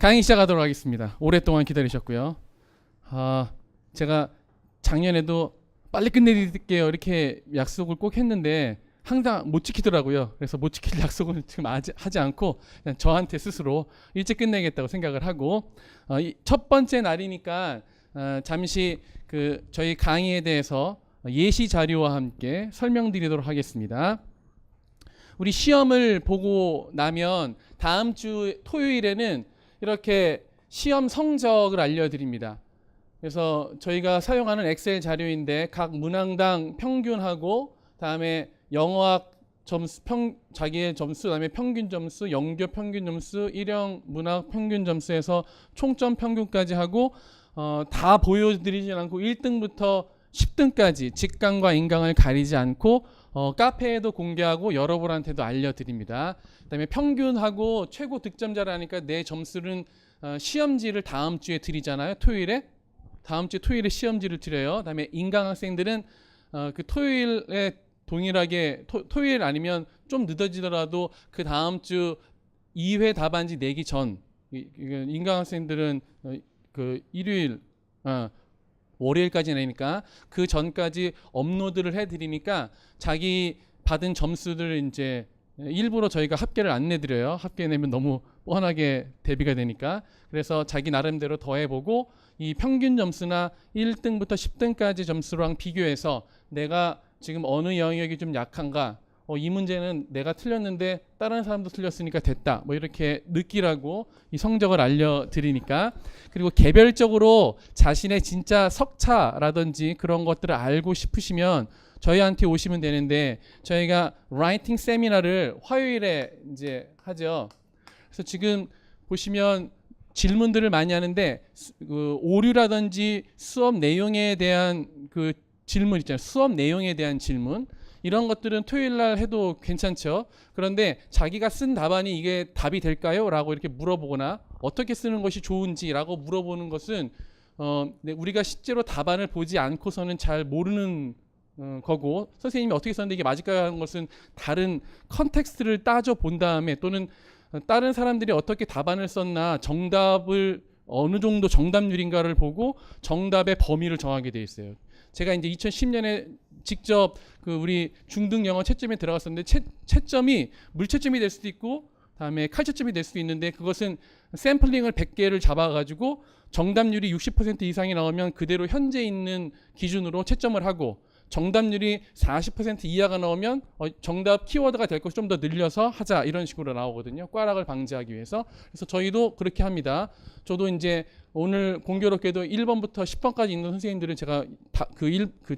강의 시작하도록 하겠습니다. 오랫동안 기다리셨고요. 제가 작년에도 빨리 끝내드릴게요 이렇게 약속을 꼭 했는데 항상 못 지키더라고요. 그래서 못 지킬 약속은 지금 하지 않고 그냥 저한테 스스로 일찍 끝내겠다고 생각을 하고 첫 번째 날이니까 잠시 저희 강의에 대해서 예시 자료와 함께 설명드리도록 하겠습니다. 우리 시험을 보고 나면 다음 주 토요일에는 이렇게 시험 성적을 알려드립니다. 그래서 저희가 사용하는 엑셀 자료인데 각 문항당 평균하고 다음에 영어학 점수 자기의 점수, 그다음에 평균 점수, 영교 평균 점수, 일형 문학 평균 점수에서 총점 평균까지 하고 다 보여드리지 않고 1등부터 10등까지 직강과 인강을 가리지 않고 카페에도 공개하고 여러분한테도 알려드립니다. 그다음에 평균하고 최고 득점자를 하니까 내 점수는 시험지를 다음 주에 드리잖아요. 다음 주 토요일에 시험지를 드려요. 그다음에 인강 학생들은 그 토요일에 동일하게 토요일 아니면 좀 늦어지더라도 그 다음 주 2회 답안지 내기 전 인강 학생들은 그 일요일 월요일까지 내니까 그 전까지 업로드를 해드리니까 자기 받은 점수들 이제 일부러 저희가 합계를 안 내드려요. 합계 내면 너무 뻔하게 대비가 되니까. 그래서 자기 나름대로 더해보고 이 평균 점수나 1등부터 10등까지 점수랑 비교해서 내가 지금 어느 영역이 좀 약한가, 이 문제는 내가 틀렸는데 다른 사람도 틀렸으니까 됐다, 뭐 이렇게 느끼라고 이 성적을 알려드리니까. 그리고 개별적으로 자신의 진짜 석차라든지 그런 것들을 알고 싶으시면 저희한테 오시면 되는데, 저희가 라이팅 세미나를 화요일에 이제 하죠. 그래서 지금 보시면 질문들을 많이 하는데 그 오류라든지 수업 내용에 대한 그 질문 있잖아요. 수업 내용에 대한 질문, 이런 것들은 토요일 날 해도 괜찮죠. 그런데 자기가 쓴 답안이 이게 답이 될까요? 라고 이렇게 물어보거나 어떻게 쓰는 것이 좋은지라고 물어보는 것은 우리가 실제로 답안을 보지 않고서는 잘 모르는 거고, 선생님이 어떻게 썼는데 이게 맞을까 하는 것은 다른 컨텍스트를 따져 본 다음에, 또는 다른 사람들이 어떻게 답안을 썼나, 정답을 어느 정도 정답률인가를 보고 정답의 범위를 정하게 돼 있어요. 제가 이제 2010년에 직접 그 우리 중등 영어 채점에 들어갔었는데 채점이 물채점이 될 수도 있고 다음에 칼채점이 될 수도 있는데, 그것은 샘플링을 100개를 잡아가지고 정답률이 60% 이상이 나오면 그대로 현재 있는 기준으로 채점을 하고, 정답률이 40% 이하가 나오면 정답 키워드가 될 것을 좀 더 늘려서 하자, 이런 식으로 나오거든요. 꽈락을 방지하기 위해서. 그래서 저희도 그렇게 합니다. 저도 이제 오늘 공교롭게도 1번부터 10번까지 있는 선생님들은 제가 그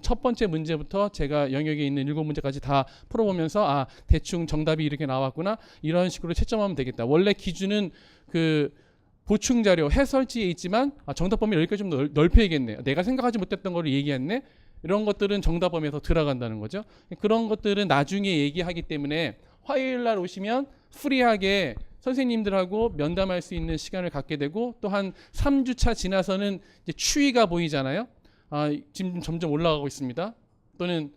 첫 번째 문제부터 제가 영역에 있는 7문제까지 다 풀어보면서 대충 정답이 이렇게 나왔구나, 이런 식으로 채점하면 되겠다. 원래 기준은 그 보충 자료 해설지에 있지만 정답 범위를 여기까지 좀 넓혀야겠네, 내가 생각하지 못했던 거를 얘기했네, 이런 것들은 정답 범위에 더 들어간다는 거죠. 그런 것들은 나중에 얘기하기 때문에 화요일 날 오시면 프리하게 선생님들하고 면담할 수 있는 시간을 갖게 되고, 또 한 3주차 지나서는 이제 추이가 보이잖아요. 지금 점점 올라가고 있습니다, 또는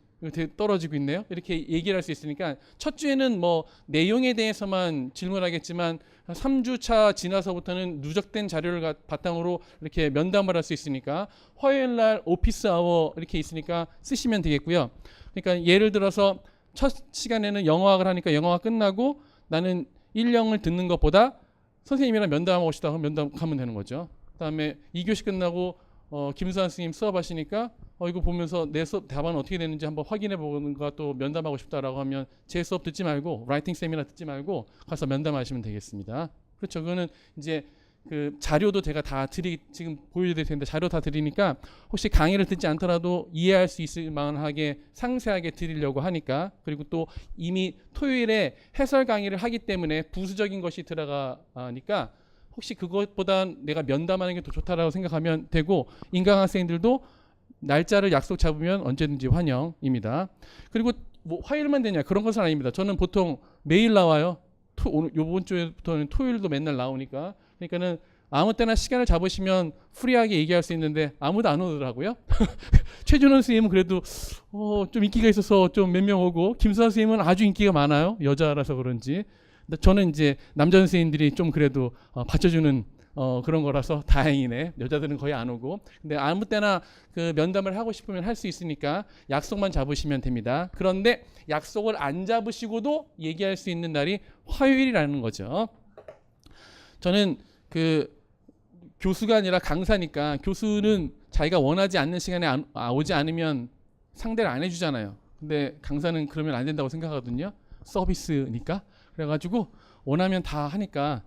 떨어지고 있네요, 이렇게 얘기를 할 수 있으니까 첫 주에는 뭐 내용에 대해서만 질문하겠지만 3주차 지나서부터는 누적된 자료를 바탕으로 이렇게 면담을 할 수 있으니까 화요일 날 오피스 아워 이렇게 있으니까 쓰시면 되겠고요. 그러니까 예를 들어서 첫 시간에는 영어학을 하니까 영어학 끝나고 나는 1형을 듣는 것보다 선생님이랑 면담하고 싶다 하면 면담하면 되는 거죠. 그다음에 2교시 끝나고 김수환 선생님 수업하시니까 이거 보면서 내 수업 답안은 어떻게 되는지 한번 확인해 보는 거, 또 면담하고 싶다라고 하면 제 수업 듣지 말고 라이팅 세미나 듣지 말고 가서 면담하시면 되겠습니다. 그렇죠. 그거는 이제 그 자료도 제가 다 지금 보여드릴 텐데 자료 다 드리니까 혹시 강의를 듣지 않더라도 이해할 수 있을 만하게 상세하게 드리려고 하니까. 그리고 또 이미 토요일에 해설 강의를 하기 때문에 부수적인 것이 들어가니까 혹시 그것보다 내가 면담하는 게 더 좋다라고 생각하면 되고, 인강 학생들도 날짜를 약속 잡으면 언제든지 환영입니다. 그리고 뭐 화요일만 되냐 그런 것은 아닙니다. 저는 보통 매일 나와요. 요번 주에부터는 토요일도 맨날 나오니까. 그러니까는 아무 때나 시간을 잡으시면 프리하게 얘기할 수 있는데 아무도 안 오더라고요. 최준원 선생님은 그래도 좀 인기가 있어서 좀 몇 명 오고, 김수환 선생님은 아주 인기가 많아요, 여자라서 그런지. 저는 이제 남자 선생님들이 좀 그래도 받쳐주는 그런 거라서 다행이네. 여자들은 거의 안 오고. 근데 아무 때나 그 면담을 하고 싶으면 할 수 있으니까 약속만 잡으시면 됩니다. 그런데 약속을 안 잡으시고도 얘기할 수 있는 날이 화요일이라는 거죠. 저는 그 교수가 아니라 강사니까 교수는 자기가 원하지 않는 시간에 오지 않으면 상대를 안 해주잖아요. 근데 강사는 그러면 안 된다고 생각하거든요. 서비스니까. 그래가지고 원하면 다 하니까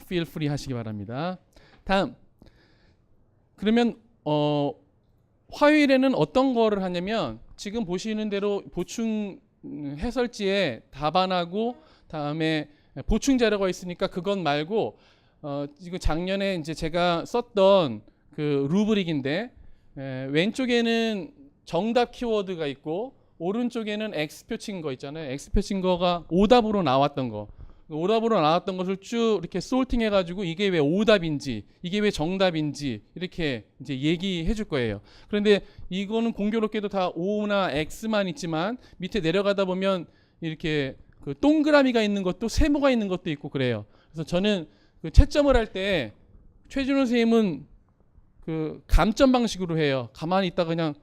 feel free 하시기 바랍니다. 다음, 그러면 화요일에는 어떤 거를 하냐면 지금 보시는 대로 보충 해설지에 답안하고 다음에 보충 자료가 있으니까 그건 말고 지금 작년에 이제 제가 썼던 그 루브릭인데 왼쪽에는 정답 키워드가 있고 오른쪽에는 X표 친 거 있잖아요. X표 친 거가 오답으로 나왔던 거. 오답으로 나왔던 것을 쭉 이렇게 솔팅 해가지고 이게 왜 오답인지, 이게 왜 정답인지 이렇게 이제 얘기해 줄 거예요. 그런데 이거는 공교롭게도 다 O나 X만 있지만 밑에 내려가다 보면 이렇게 그 동그라미가 있는 것도 세모가 있는 것도 있고 그래요. 그래서 저는 그 채점을 할 때 최준호 선생님은 그 감점 방식으로 해요. 가만히 있다가 그냥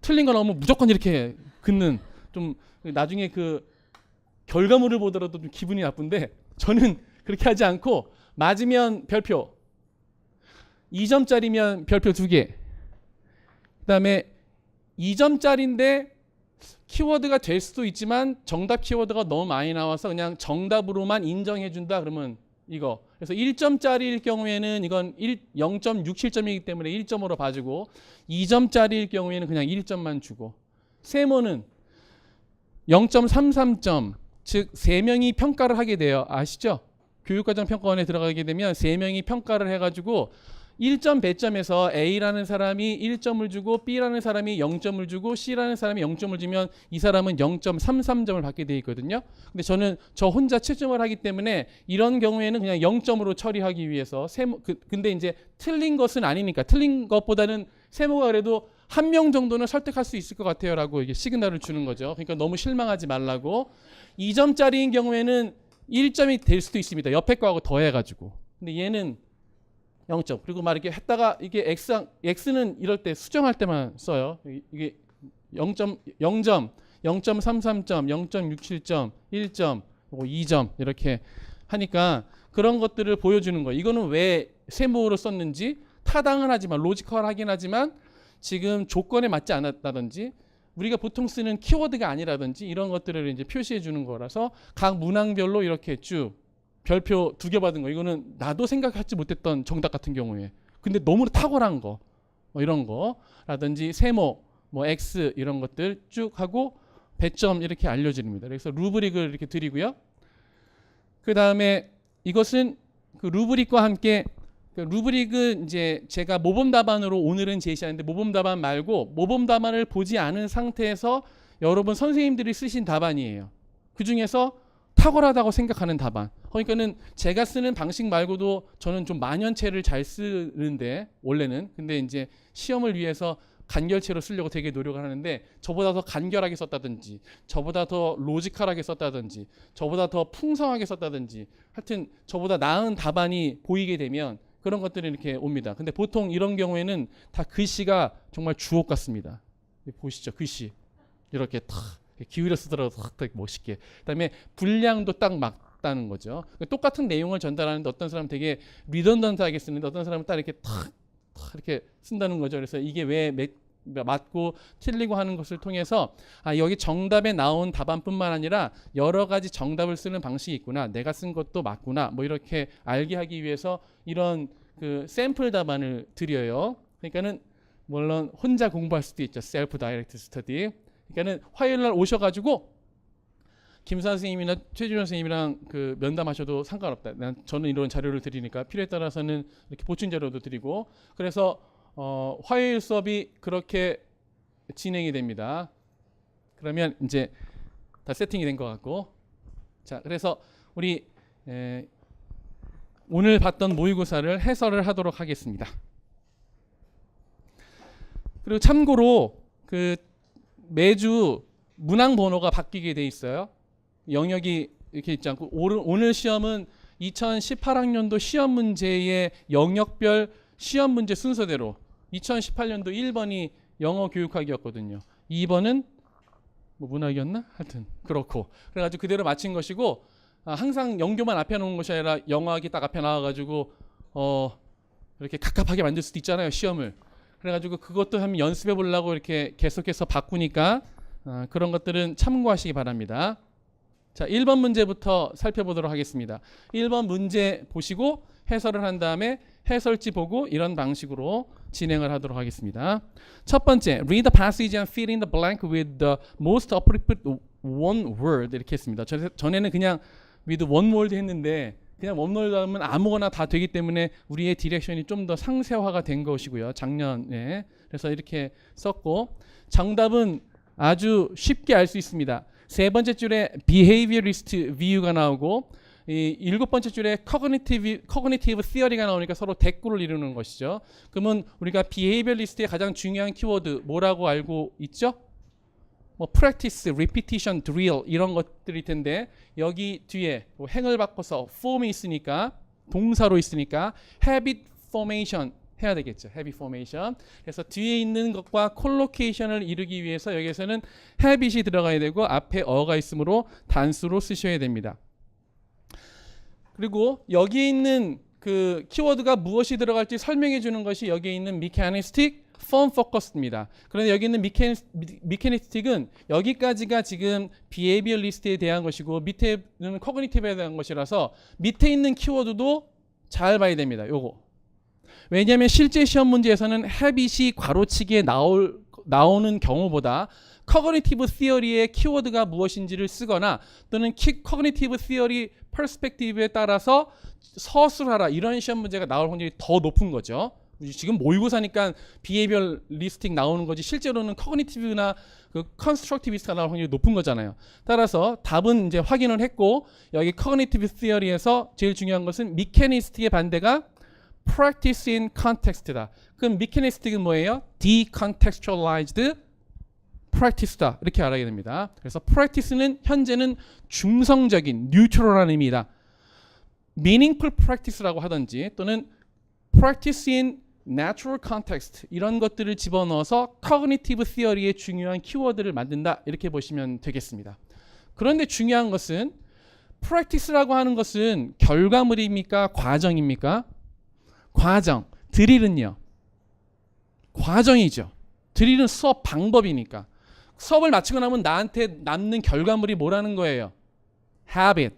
틀린 거 나오면 무조건 이렇게 긋는, 좀 나중에 그 결과물을 보더라도 좀 기분이 나쁜데 저는 그렇게 하지 않고 맞으면 별표, 2점짜리면 별표 2개, 그 다음에 2점짜리인데 키워드가 될 수도 있지만 정답 키워드가 너무 많이 나와서 그냥 정답으로만 인정해 준다 그러면 이거. 그래서 1점짜리일 경우에는 이건 0.67점이기 때문에 1점으로 봐주고 2점짜리일 경우에는 그냥 1점만 주고, 세모는 0.33점, 즉 3명이 평가를 하게 돼요. 아시죠? 교육과정 평가원에 들어가게 되면 3명이 평가를 해가지고 1점 배점에서 A라는 사람이 1점을 주고 B라는 사람이 0점을 주고 C라는 사람이 0점을 주면 이 사람은 0.33점을 받게 돼 있거든요. 근데 저는 저 혼자 채점을 하기 때문에 이런 경우에는 그냥 0점으로 처리하기 위해서 근데 이제 틀린 것은 아니니까, 틀린 것보다는 세모가 그래도 한 명 정도는 설득할 수 있을 것 같아요 라고 이게 시그널을 주는 거죠. 그러니까 너무 실망하지 말라고. 2점짜리인 경우에는 1점이 될 수도 있습니다. 옆에 거하고 더해가지고. 근데 얘는 0점. 그리고 막 이렇게 했다가 이게 X는 이럴 때 수정할 때만 써요. 이게 0점, 0점, 0.33점, 0.67점, 1점, 2점 이렇게 하니까 그런 것들을 보여주는 거예요. 이거는 왜 세모로 썼는지 타당은 하지만, 로지컬하긴 하지만 지금 조건에 맞지 않았다든지 우리가 보통 쓰는 키워드가 아니라든지 이런 것들을 이제 표시해 주는 거라서 각 문항별로 이렇게 쭉 별표 2개 받은 거, 이거는 나도 생각하지 못했던 정답 같은 경우에 근데 너무 탁월한 거 이런 거라든지 세모 X 이런 것들 쭉 하고 배점 이렇게 알려드립니다. 그래서 루브릭을 이렇게 드리고요. 그 다음에 이것은 그 루브릭과 함께, 그 루브릭은 이제 제가 모범 답안으로 오늘은 제시하는데 모범 답안 말고 모범 답안을 보지 않은 상태에서 여러분 선생님들이 쓰신 답안이에요. 그 중에서 탁월하다고 생각하는 답안. 그러니까는 제가 쓰는 방식 말고도 저는 좀 만연체를 잘 쓰는데 원래는, 근데 이제 시험을 위해서 간결체로 쓰려고 되게 노력을 하는데 저보다 더 간결하게 썼다든지 저보다 더 로지컬하게 썼다든지 저보다 더 풍성하게 썼다든지 하여튼 저보다 나은 답안이 보이게 되면 그런 것들이 이렇게 옵니다. 근데 보통 이런 경우에는 다 글씨가 정말 주옥 같습니다. 보시죠, 글씨 이렇게 탁 기울여 쓰더라도 탁 멋있게. 그다음에 분량도 딱 맞다는 거죠. 똑같은 내용을 전달하는데 어떤 사람은 되게 리던던트하게 쓰는데 어떤 사람은 딱 이렇게 탁 이렇게 쓴다는 거죠. 그래서 이게 왜 맞고 틀리고 하는 것을 통해서 여기 정답에 나온 답안뿐만 아니라 여러 가지 정답을 쓰는 방식이 있구나, 내가 쓴 것도 맞구나, 뭐 이렇게 알게 하기 위해서 이런 그 샘플 답안을 드려요. 그러니까는 물론 혼자 공부할 수도 있죠. 셀프 다이렉트 스터디. 그러니까는 화요일 날 오셔가지고 김 선생님이나 최준호 선생님이랑 그 면담하셔도 상관없다. 저는 이런 자료를 드리니까 필요에 따라서는 이렇게 보충 자료도 드리고, 그래서 화요일 수업이 그렇게 진행이 됩니다. 그러면 이제 다 세팅이 된 것 같고, 자, 그래서 우리 오늘 봤던 모의고사를 해설을 하도록 하겠습니다. 그리고 참고로 그 매주 문항 번호가 바뀌게 돼 있어요. 영역이 이렇게 있지 않고 오늘 시험은 2018학년도 시험 문제의 영역별 시험 문제 순서대로 2018년도 1번이 영어 교육학이었거든요. 2번은 뭐 문학이었나? 하여튼 그렇고 그래가지고 그대로 맞힌 것이고 항상 영교만 앞에 놓은 것이 아니라 영어학이 딱 앞에 나와가지고 이렇게 갑갑하게 만들 수도 있잖아요, 시험을. 그래가지고 그것도 한번 연습해 보려고 이렇게 계속해서 바꾸니까 그런 것들은 참고하시기 바랍니다. 자, 1번 문제부터 살펴보도록 하겠습니다. 1번 문제 보시고 해설을 한 다음에 해설지 보고 이런 방식으로 진행을 하도록 하겠습니다. 첫 번째, read the passage and fill in the blank with the most appropriate one word 이렇게 했습니다. 전에는 그냥 with one word 했는데 그냥 one word 하면 아무거나 다 되기 때문에 우리의 디렉션이 좀 더 상세화가 된 것이고요. 작년에. 그래서 이렇게 썼고 정답은 아주 쉽게 알 수 있습니다. 세 번째 줄에 behaviorist view가 나오고 이 일곱 번째 줄에 cognitive theory가 나오니까 서로 대꾸를 이루는 것이죠. 그러면 우리가 behaviorist의 가장 중요한 키워드 뭐라고 알고 있죠? 뭐 practice, repetition, drill 이런 것들일 텐데 여기 뒤에 뭐 행을 바꿔서 form이 있으니까 동사로 있으니까 habit formation 해야 되겠죠. habit formation. 그래서 뒤에 있는 것과 콜로케이션을 이루기 위해서 여기에서는 habit이 들어가야 되고 앞에 어가 있으므로 단수로 쓰셔야 됩니다. 그리고 여기에 있는 그 키워드가 무엇이 들어갈지 설명해 주는 것이 여기에 있는 mechanistic, form focus입니다. 그런데 여기 있는 mechanistic은 여기까지가 지금 behaviorist에 대한 것이고 밑에는 cognitive에 대한 것이라서 밑에 있는 키워드도 잘 봐야 됩니다. 요거. 왜냐하면 실제 시험 문제에서는 habit이 괄호치기에 나오는 경우보다 cognitive theory의 키워드가 무엇인지를 쓰거나 또는 cognitive theory perspective에 따라서 서술하라 이런 시험 문제가 나올 확률이 더 높은 거죠. 지금 모의고사니까 behavioralistic 나오는 거지 실제로는 cognitive나 그 constructivist가 나올 확률이 높은 거잖아요. 따라서 답은 이제 확인을 했고 여기 cognitive theory에서 제일 중요한 것은 mechanistic의 반대가 practice in context다. 그럼 mechanistic은 뭐예요? decontextualized practice다. 이렇게 알아야 됩니다. 그래서 practice는 현재는 중성적인 뉴트럴한 의미다. meaningful practice라고 하든지 또는 practice in natural context 이런 것들을 집어넣어서 cognitive theory의 중요한 키워드를 만든다. 이렇게 보시면 되겠습니다. 그런데 중요한 것은 practice라고 하는 것은 결과물입니까? 과정입니까? 과정. 드릴은요. 과정이죠. 드릴은 수업 방법이니까. 수업을 마치고 나면 나한테 남는 결과물이 뭐라는 거예요? habit.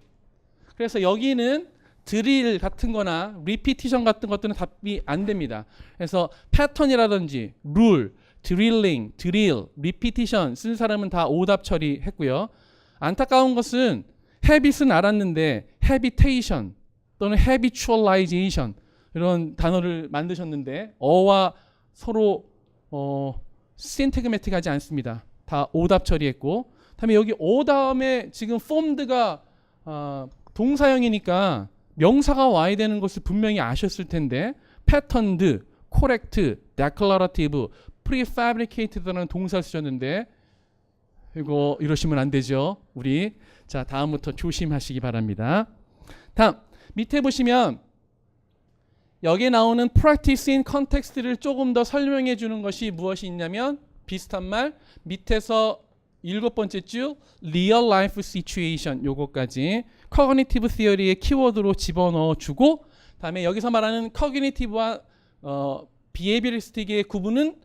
그래서 여기는 드릴 같은 거나 repetition 같은 것들은 답이 안 됩니다. 그래서 패턴이라든지 rule, drilling, drill, repetition 쓴 사람은 다 오답 처리했고요. 안타까운 것은 habit은 알았는데 habitation 또는 habitualization 이런 단어를 만드셨는데 어와 서로 신태그매틱하지 않습니다. 다 오답 처리했고 다음에 여기 오 다음에 지금 formed가 동사형이니까 명사가 와야 되는 것을 분명히 아셨을 텐데 patterned, correct, declarative, prefabricated라는 동사를 쓰셨는데 이거 이러시면 안 되죠. 우리 자 다음부터 조심하시기 바랍니다. 다음 밑에 보시면 여기에 나오는 practice in context를 조금 더 설명해 주는 것이 무엇이 있냐면 비슷한 말 밑에서 일곱 번째 줄 real life situation 요거까지 cognitive theory의 키워드로 집어넣어 주고 다음에 여기서 말하는 cognitive와 behavioristic의 구분은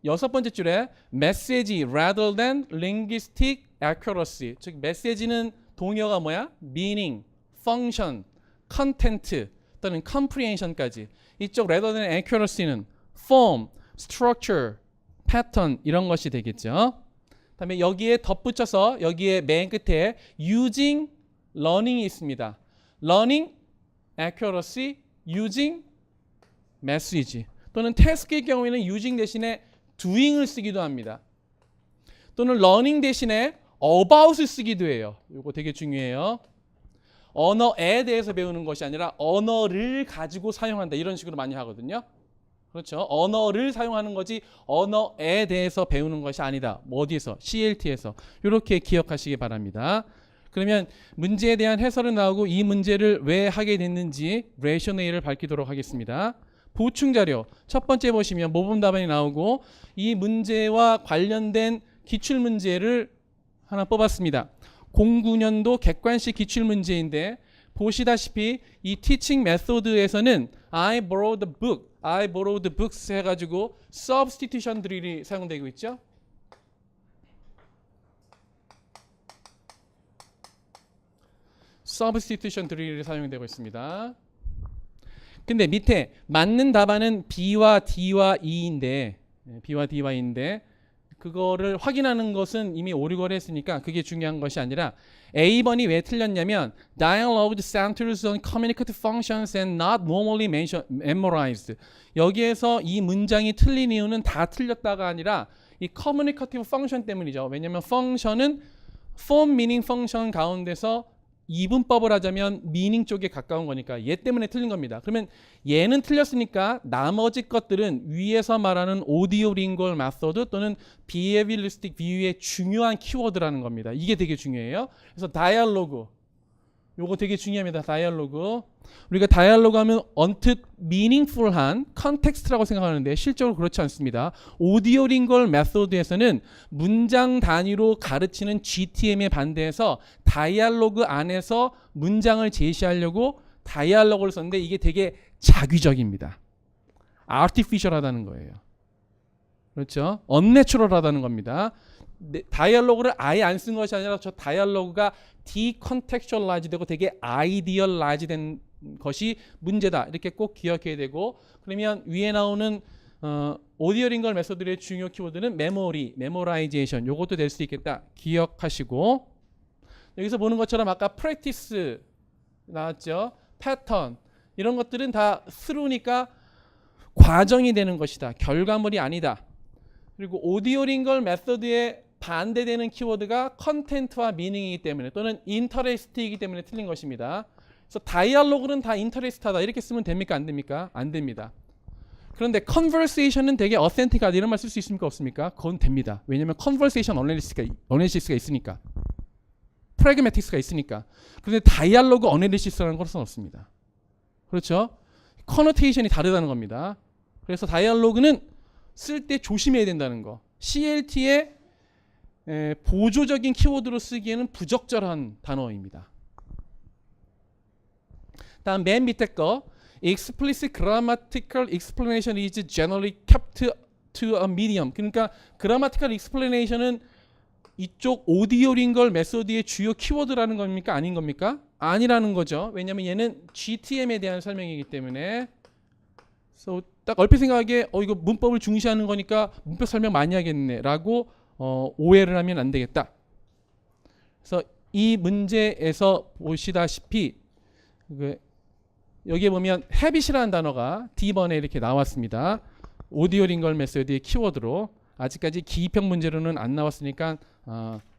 여섯 번째 줄에 message rather than linguistic accuracy 즉 message는 동의어가 뭐야? meaning, function, content 또는 comprehension까지 이쪽 rather than accuracy는 form, structure, pattern 이런 것이 되겠죠. 다음에 여기에 덧붙여서 여기에 맨 끝에 using learning이 있습니다. learning, accuracy, using, message 또는 task의 경우에는 using 대신에 doing을 쓰기도 합니다. 또는 learning 대신에 about을 쓰기도 해요. 이거 되게 중요해요. 언어에 대해서 배우는 것이 아니라 언어를 가지고 사용한다 이런 식으로 많이 하거든요. 그렇죠. 언어를 사용하는 거지 언어에 대해서 배우는 것이 아니다. 뭐 어디에서? CLT에서. 이렇게 기억하시기 바랍니다. 그러면 문제에 대한 해설은 나오고 이 문제를 왜 하게 됐는지 레셔널을 밝히도록 하겠습니다. 보충 자료 첫 번째 보시면 모범 답안이 나오고 이 문제와 관련된 기출 문제를 하나 뽑았습니다. 09년도 객관식 기출 문제인데 보시다시피 이 teaching method에서는 I borrowed the book, I borrowed the books 해가지고 substitution drill이 사용되고 있죠. substitution drill이 사용되고 있습니다. 근데 밑에 맞는 답안은 B와 D와 E인데 B와 D와 E인데 그거를 확인하는 것은 이미 오류걸 했으니까 그게 중요한 것이 아니라 A번이 왜 틀렸냐면 Dialogue centers on communicative functions and not normally memorized. 여기에서 이 문장이 틀린 이유는 다 틀렸다가 아니라 이 communicative function 때문이죠. 왜냐면 function은 form meaning function 가운데서 이분법을 하자면 meaning 쪽에 가까운 거니까 얘 때문에 틀린 겁니다. 그러면 얘는 틀렸으니까 나머지 것들은 위에서 말하는 오디오 링골 메소드 또는 behavioristic view의 중요한 키워드라는 겁니다. 이게 되게 중요해요. 그래서 다이얼로그 요거 되게 중요합니다. 다이얼로그 우리가 다이얼로그 하면 언뜻 meaningful한 컨텍스트라고 생각하는데 실제로 그렇지 않습니다. 오디오 링골 메소드에서는 문장 단위로 가르치는 GTM에 반대해서 다이얼로그 안에서 문장을 제시하려고 다이얼로그를 썼는데 이게 되게 자기적입니다. artificial하다는 거예요. 그렇죠? unnatural하다는 겁니다. 다이얼로그를 아예 안 쓴 것이 아니라 저 다이얼로그가 decontextualize 되고 되게 idealize 된 것이 문제다. 이렇게 꼭 기억해야 되고 그러면 위에 나오는 오디오 링걸 메소드의 중요 키워드는 메모리, 메모라이제이션 요것도 될 수 있겠다. 기억하시고 여기서 보는 것처럼 아까 practice 나왔죠. 패턴 이런 것들은 다 through니까 과정이 되는 것이다. 결과물이 아니다. 그리고 오디오 링걸 메소드의 반대되는 키워드가 컨텐트와 미닝이기 때문에 또는 인터레스트이기 때문에 틀린 것입니다. 그래서 다이얼로그는 다 인터레스트하다 이렇게 쓰면 됩니까? 안 됩니까? 안 됩니다. 그런데 컨버세이션은 되게 어센틱하다 이런 말 쓸 수 있습니까? 없습니까? 그건 됩니다. 왜냐하면 컨버세이션 어널리시스가 있으니까 프래그매틱스가 있으니까. 그런데 다이얼로그 어널리시스라는 것은 없습니다. 그렇죠? 커노테이션이 다르다는 겁니다. 그래서 다이얼로그는 쓸 때 조심해야 된다는 거. CLT의 보조적인 키워드로 쓰기에는 부적절한 단어입니다. 다음 맨 밑에 거 explicit grammatical explanation is generally kept to a medium. 그러니까 grammatical explanation은 이쪽 오디오 링걸 메소드의 주요 키워드라는 겁니까? 아닌 겁니까? 아니라는 거죠. 왜냐하면 얘는 GTM에 대한 설명이기 때문에. 그래서 딱 얼핏 생각하기에 이거 문법을 중시하는 거니까 문법 설명 많이 하겠네 라고 오해를 하면 안 되겠다. 그래서 이 문제에서 보시다시피 여기에 보면 habit이라는 단어가 D번에 이렇게 나왔습니다. 오디오 링걸 메소드의 키워드로 아직까지 기입형 문제로는 안 나왔으니까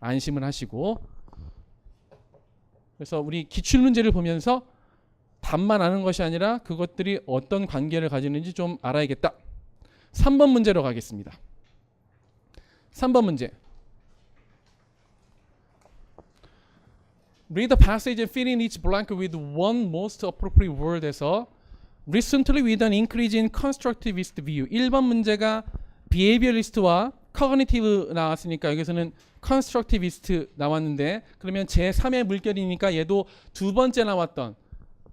안심을 하시고 그래서 우리 기출 문제를 보면서 답만 아는 것이 아니라 그것들이 어떤 관계를 가지는지 좀 알아야겠다. 3번 문제로 가겠습니다. 3번 문제. Read the passage and fill in each blank with one most appropriate word에서 recently with an increase in constructivist view. 1번 문제가 behaviorist와 cognitive 나왔으니까 여기서는 constructivist 나왔는데 그러면 제3의 물결이니까 얘도 두 번째 나왔던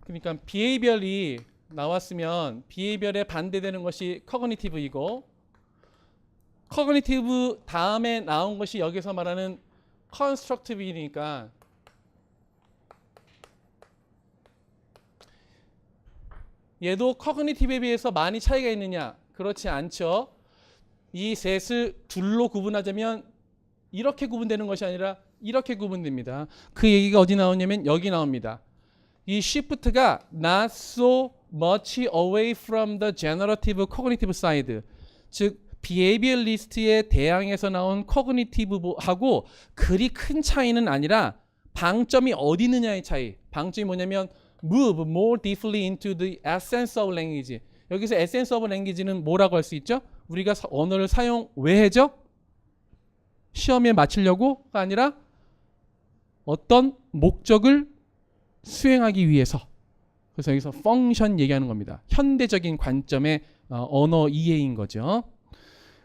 그러니까 behavior이 나왔으면 behavior에 반대되는 것이 cognitive이고 cognitive 다음에 나온 것이 여기서 말하는 constructive이니까 얘도 cognitive에 비해서 많이 차이가 있느냐? 그렇지 않죠. 이 셋을 둘로 구분하자면 이렇게 구분되는 것이 아니라 이렇게 구분됩니다. 그 얘기가 어디 나오냐면 여기 나옵니다. 이 shift가 not so much away from the generative cognitive side, 즉 behavioralist의 대항에서 나온 cognitive하고 그리 큰 차이는 아니라 방점이 어디 있느냐의 차이. 방점이 뭐냐면 move more deeply into the essence of language. 여기서 essence of language는 뭐라고 할 수 있죠? 우리가 언어를 사용 왜 해죠? 시험에 맞추려고가 아니라 어떤 목적을 수행하기 위해서. 그래서 여기서 펑션 얘기하는 겁니다. 현대적인 관점의 언어 이해인 거죠.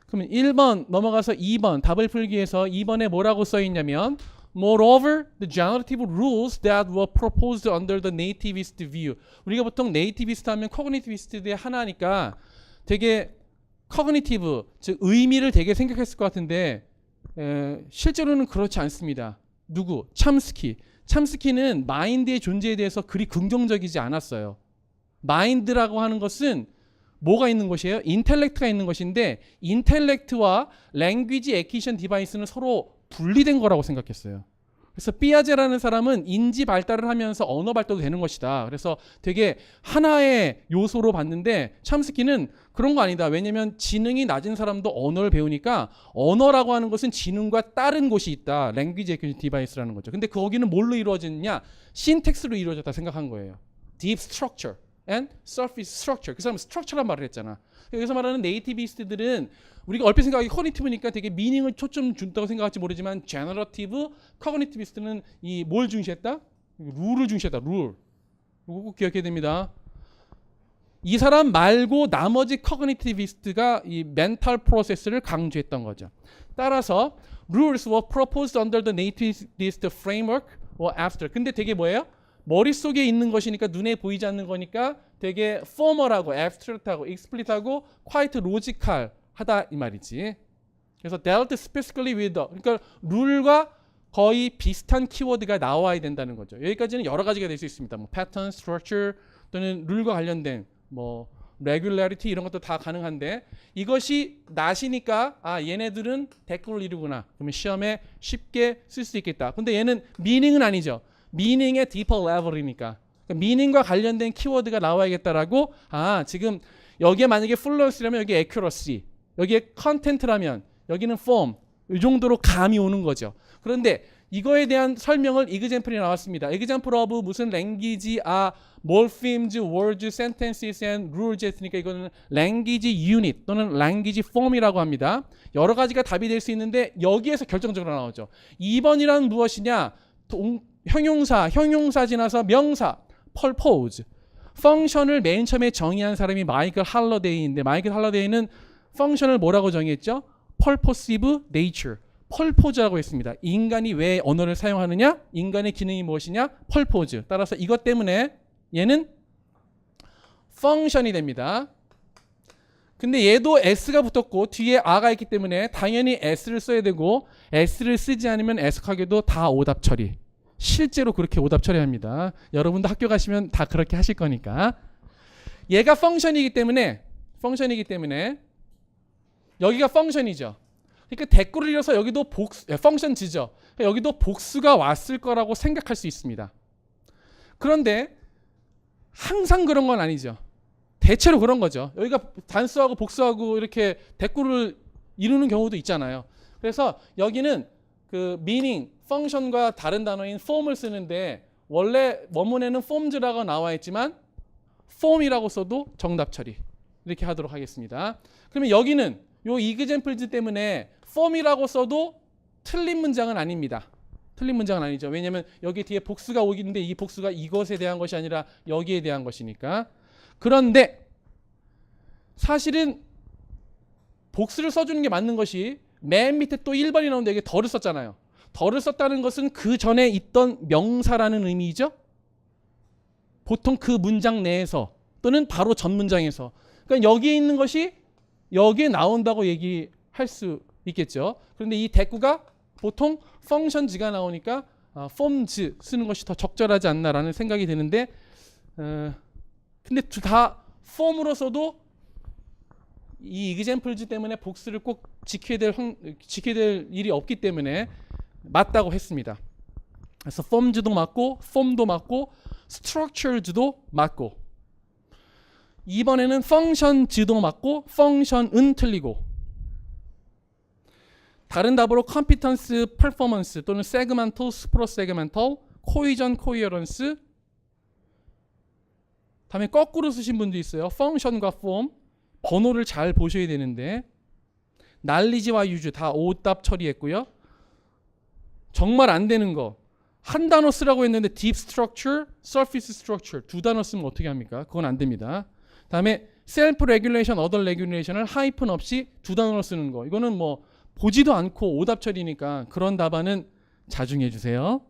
그러면 1번 넘어가서 2번 답을 풀기 위해서 2번에 뭐라고 써 있냐면 Moreover, the generative rules that were proposed under the nativist view. 우리가 보통 네이티비스트 하면 코그니티비스트의 하나니까 되게 커그니티브, 즉 의미를 되게 생각했을 것 같은데 실제로는 그렇지 않습니다. 누구? 참스키. 참스키는 마인드의 존재에 대해서 그리 긍정적이지 않았어요. 마인드라고 하는 것은 뭐가 있는 것이에요? 인텔렉트가 있는 것인데 인텔렉트와 랭귀지 애퀴션 디바이스는 서로 분리된 거라고 생각했어요. 그래서 삐아제라는 사람은 인지 발달을 하면서 언어 발달도 되는 것이다. 그래서 되게 하나의 요소로 봤는데 참스키는 그런 거 아니다. 왜냐하면 지능이 낮은 사람도 언어를 배우니까 언어라고 하는 것은 지능과 다른 곳이 있다. 랭귀지 애퀴션 디바이스라는 거죠. 근데 거기는 뭘로 이루어졌냐? 신텍스로 이루어졌다 생각한 거예요. Deep structure and surface structure. 그 사람은 스트럭처란 말을 했잖아. 여기서 말하는 네이티비스트들은 우리가 얼핏 생각하기 커그니티브니까 되게 미닝을 초점 준다고 생각할지 모르지만 제너러티브 커그니티비스트는 이 뭘 중시했다? 룰을 중시했다. 룰. 이거 꼭 기억해야 됩니다. 이 사람 말고 나머지 커그니티비스트가 이 멘탈 프로세스를 강조했던 거죠. 따라서 rules were proposed under the nativist framework or abstract. 근데 되게 뭐예요? 머릿속에 있는 것이니까 눈에 보이지 않는 거니까 되게 formal하고 abstract하고 explicit하고 quite logical 하다 이 말이지. 그래서 dealt specifically with the, 그러니까 룰과 거의 비슷한 키워드가 나와야 된다는 거죠. 여기까지는 여러 가지가 될 수 있습니다. 뭐 pattern, structure 또는 룰과 관련된 뭐 regularity 이런 것도 다 가능한데 이것이 낫이니까 아 얘네들은 대꾸를 이루구나. 그러면 시험에 쉽게 쓸 수 있겠다. 근데 얘는 meaning은 아니죠. meaning의 deeper level이니까 그러니까 meaning과 관련된 키워드가 나와야겠다라고 아 지금 여기에 만약에 fluency라면 여기 accuracy 여기에 content라면 여기는 form 이 정도로 감이 오는 거죠. 그런데 이거에 대한 설명을 example이 나왔습니다. example of 무슨 language, morphemes, words, sentences and rules 했으니까 이거는 language unit 또는 language form이라고 합니다. 여러 가지가 답이 될 수 있는데 여기에서 결정적으로 나오죠. 2번이란 무엇이냐? 형용사 지나서 명사, purpose. 펑션을 맨 처음에 정의한 사람이 마이클 할러데이인데 마이클 할러데이는 펑션을 뭐라고 정의했죠? purposive nature. 펄포즈라고 했습니다. 인간이 왜 언어를 사용하느냐? 인간의 기능이 무엇이냐? 펄포즈. 따라서 이것 때문에 얘는 펑션이 됩니다. 근데 얘도 s가 붙었고 뒤에 r가 있기 때문에 당연히 s를 써야 되고 s를 쓰지 않으면 애석하게도 다 오답 처리. 실제로 그렇게 오답 처리합니다. 여러분도 학교 가시면 다 그렇게 하실 거니까. 얘가 펑션이기 때문에 여기가 펑션이죠. 그러니까 대꾸를 이어서 여기도 펑션지죠. 그러니까 여기도 복수가 왔을 거라고 생각할 수 있습니다. 그런데 항상 그런 건 아니죠. 대체로 그런 거죠. 여기가 단수하고 복수하고 이렇게 대꾸를 이루는 경우도 있잖아요. 그래서 여기는 그 meaning, 펑션과 다른 단어인 form을 쓰는데 원래 원문에는 forms라고 나와 있지만 form이라고 써도 정답 처리 이렇게 하도록 하겠습니다. 그러면 여기는 요 examples 때문에 form이라고 써도 틀린 문장은 아닙니다. 틀린 문장은 아니죠. 왜냐하면 여기 뒤에 복수가 오기인데 이 복수가 이것에 대한 것이 아니라 여기에 대한 것이니까. 그런데 사실은 복수를 써주는 게 맞는 것이 맨 밑에 또 1번이 나오는데 여기 더를 썼잖아요. 더를 썼다는 것은 그 전에 있던 명사라는 의미이죠. 보통 그 문장 내에서 또는 바로 전 문장에서. 그러니까 여기에 있는 것이 여기에 나온다고 얘기할 수 있겠죠. 그런데 이 대꾸가 보통 펑션지가 나오니까 forms 쓰는 것이 더 적절하지 않나라는 생각이 드는데 근데 다 form으로서도 이 examples 때문에 복수를 꼭 지켜야 될 일이 없기 때문에 맞다고 했습니다. 그래서 forms도 맞고 form도 맞고 structures도 맞고 이번에는 functions도 맞고 function은 틀리고 다른 답으로 competence, performance 또는 segmental, suprasegmental, cohesion, coherence 다음에 거꾸로 쓰신 분도 있어요. function과 form 번호를 잘 보셔야 되는데 knowledge와 use 다 오답 처리했고요. 정말 안 되는 거 한 단어 쓰라고 했는데 deep structure, surface structure 두 단어 쓰면 어떻게 합니까? 그건 안 됩니다. 다음에 self regulation, other regulation을 하이픈 없이 두 단어로 쓰는 거. 이거는 뭐 보지도 않고 오답 처리니까 그런 답안은 자중해 주세요.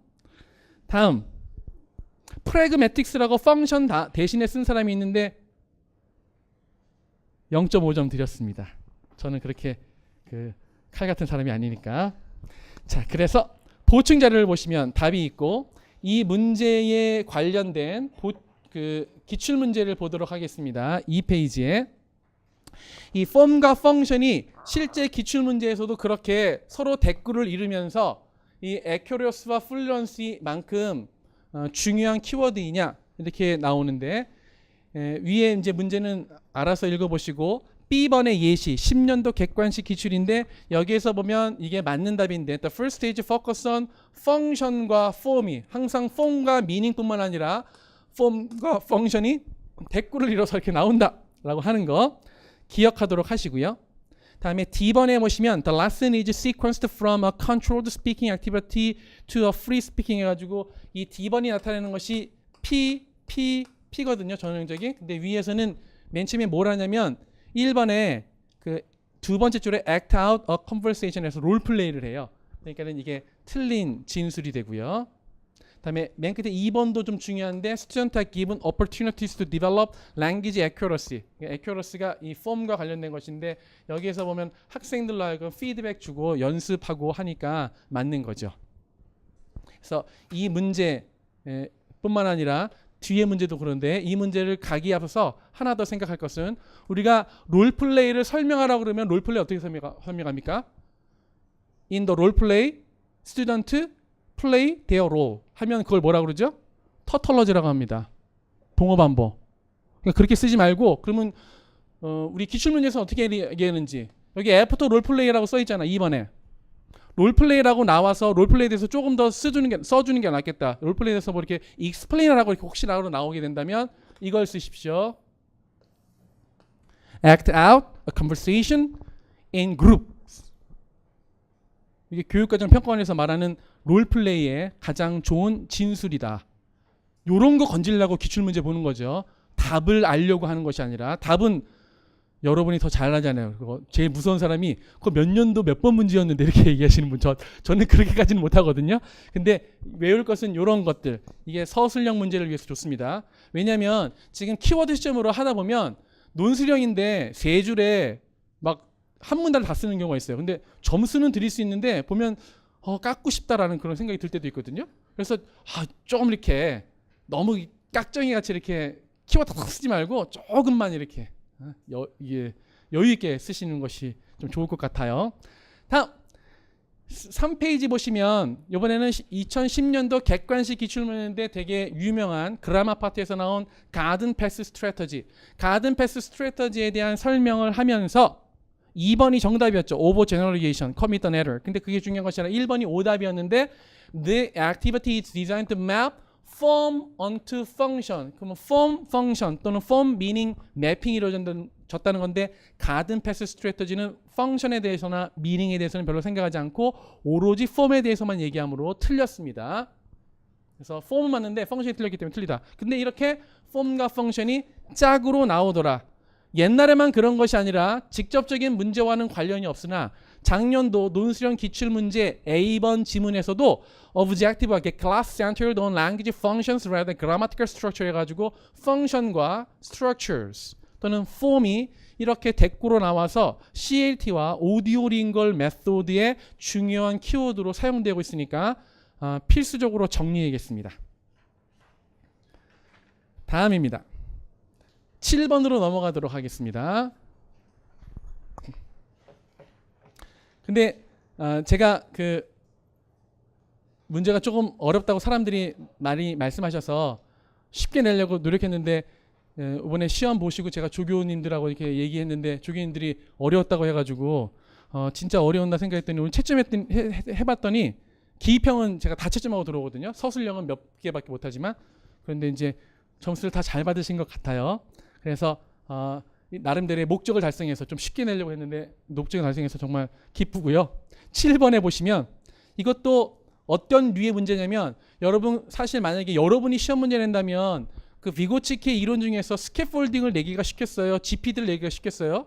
다음 pragmatics라고 펑션 대신에 쓴 사람이 있는데 0.5점 드렸습니다. 저는 그렇게 칼 같은 사람이 아니니까. 자, 그래서 보충 자료를 보시면 답이 있고 이 문제에 관련된 기출 문제를 보도록 하겠습니다. 이 페이지에 이 폼과 펑션이 실제 기출 문제에서도 그렇게 서로 대꾸를 이루면서 이 accuracy와 fluency만큼 중요한 키워드이냐 이렇게 나오는데 위에 이제 문제는 알아서 읽어보시고 B번의 예시 10년도 객관식 기출인데 여기에서 보면 이게 맞는 답인데 The first stage focus on function과 form이 항상 form과 meaning뿐만 아니라 form과 function이 대꾸를 이뤄서 이렇게 나온다 라고 하는 거 기억하도록 하시고요. 다음에 D번에 보시면 The lesson is sequenced from a controlled speaking activity to a free speaking 해가지고 이 D번이 나타내는 것이 P거든요. 전형적인. 근데 위에서는 맨 처음에 뭘 하냐면 1번에 두 번째 줄에 act out a conversation에서 롤플레이를 해요. 그러니까는 이게 틀린 진술이 되고요. 다음에 맨 끝에 2번도 좀 중요한데 student are given opportunities to develop language accuracy. accuracy가 이 form과 관련된 것인데 여기에서 보면 학생들로 하여금 피드백 주고 연습하고 하니까 맞는 거죠. 그래서 이 문제 뿐만 아니라 뒤에 문제도 그런데 이 문제를 가기 앞서서 하나 더 생각할 것은 우리가 롤플레이를 설명하라고 그러면 롤플레이 어떻게 설명합니까? In the role play, student play their role 하면 그걸 뭐라고 그러죠? 터털러지라고 합니다. 동어 반복. 그러니까 그렇게 쓰지 말고 그러면 우리 기출문제에서 어떻게 얘기하는지 여기 애프터 롤플레이라고 써 있잖아. 2번에. 롤플레이라고 나와서 롤플레이에 대해서 조금 더 써주는 게 낫겠다. 롤플레이에 대해서 뭐 이렇게 explain하라고 이렇게 혹시 나오게 된다면 이걸 쓰십시오. Act out a conversation in groups. 이게 교육과정 평가원에서 말하는 롤플레이의 가장 좋은 진술이다. 요런 거 건지려고 기출문제 보는 거죠. 답을 알려고 하는 것이 아니라 답은 여러분이 더 잘하잖아요. 그거 제일 무서운 사람이 그거 몇 년도 몇 번 문제였는데 이렇게 얘기하시는 분 저는 그렇게까지는 못하거든요. 근데 외울 것은 이런 것들 이게 서술형 문제를 위해서 좋습니다. 왜냐하면 지금 키워드 시점으로 하다 보면 논술형인데 세 줄에 막 한 문단을 다 쓰는 경우가 있어요. 근데 점수는 드릴 수 있는데 보면 깎고 싶다라는 그런 생각이 들 때도 있거든요. 그래서 좀 이렇게 너무 깍정이 같이 이렇게 키워드 딱 쓰지 말고 조금만 이렇게 여유 있게 쓰시는 것이 좀 좋을 것 같아요. 다음 3페이지 보시면 이번에는 2010년도 객관식 기출문제인데 되게 유명한 그라마 파트에서 나온 가든 패스 스트래터지. 가든 패스 스트래터지에 대한 설명을 하면서 2번이 정답이었죠. over generalization, commit an error. 근데 그게 중요한 것이 아니라 1번이 오답이었는데 the activity is designed to map form onto function. 그러면 form, function 또는 form meaning 매핑이 이루어졌다는 건데 가든 패스 스트래터지는 펑션에 대해서나 meaning에 대해서는 별로 생각하지 않고 오로지 form에 대해서만 얘기하므로 틀렸습니다. 그래서 form은 맞는데 펑션이 틀렸기 때문에 틀리다. 근데 이렇게 form과 펑션이 짝으로 나오더라. 옛날에만 그런 것이 아니라 직접적인 문제와는 관련이 없으나 작년도 논술형 기출문제 A번 지문에서도 objective와 class-centered on language functions rather than grammatical structure 해가지고 function과 structures 또는 form이 이렇게 대꾸로 나와서 CLT와 오디오링걸 메소드의 중요한 키워드로 사용되고 있으니까 필수적으로 정리해야겠습니다. 다음입니다. 7번으로 넘어가도록 하겠습니다. 근데 제가 문제가 조금 어렵다고 사람들이 많이 말씀하셔서 쉽게 내려고 노력했는데 이번에 시험 보시고 제가 조교님들하고 이렇게 얘기했는데 조교님들이 어려웠다고 해가지고 진짜 어려웠나 생각했더니 오늘 해봤더니 기입형은 제가 다 채점하고 들어오거든요. 서술형은 몇 개밖에 못하지만 그런데 이제 점수를 다 잘 받으신 것 같아요. 그래서 나름대로의 목적을 달성해서 좀 쉽게 내려고 했는데 목적을 달성해서 정말 기쁘고요. 7번에 보시면 이것도 어떤 류의 문제냐면 여러분 사실 만약에 여러분이 시험 문제 낸다면 그 비고치키의 이론 중에서 스캐폴딩을 내기가 쉽겠어요? GPD를 내기가 쉽겠어요?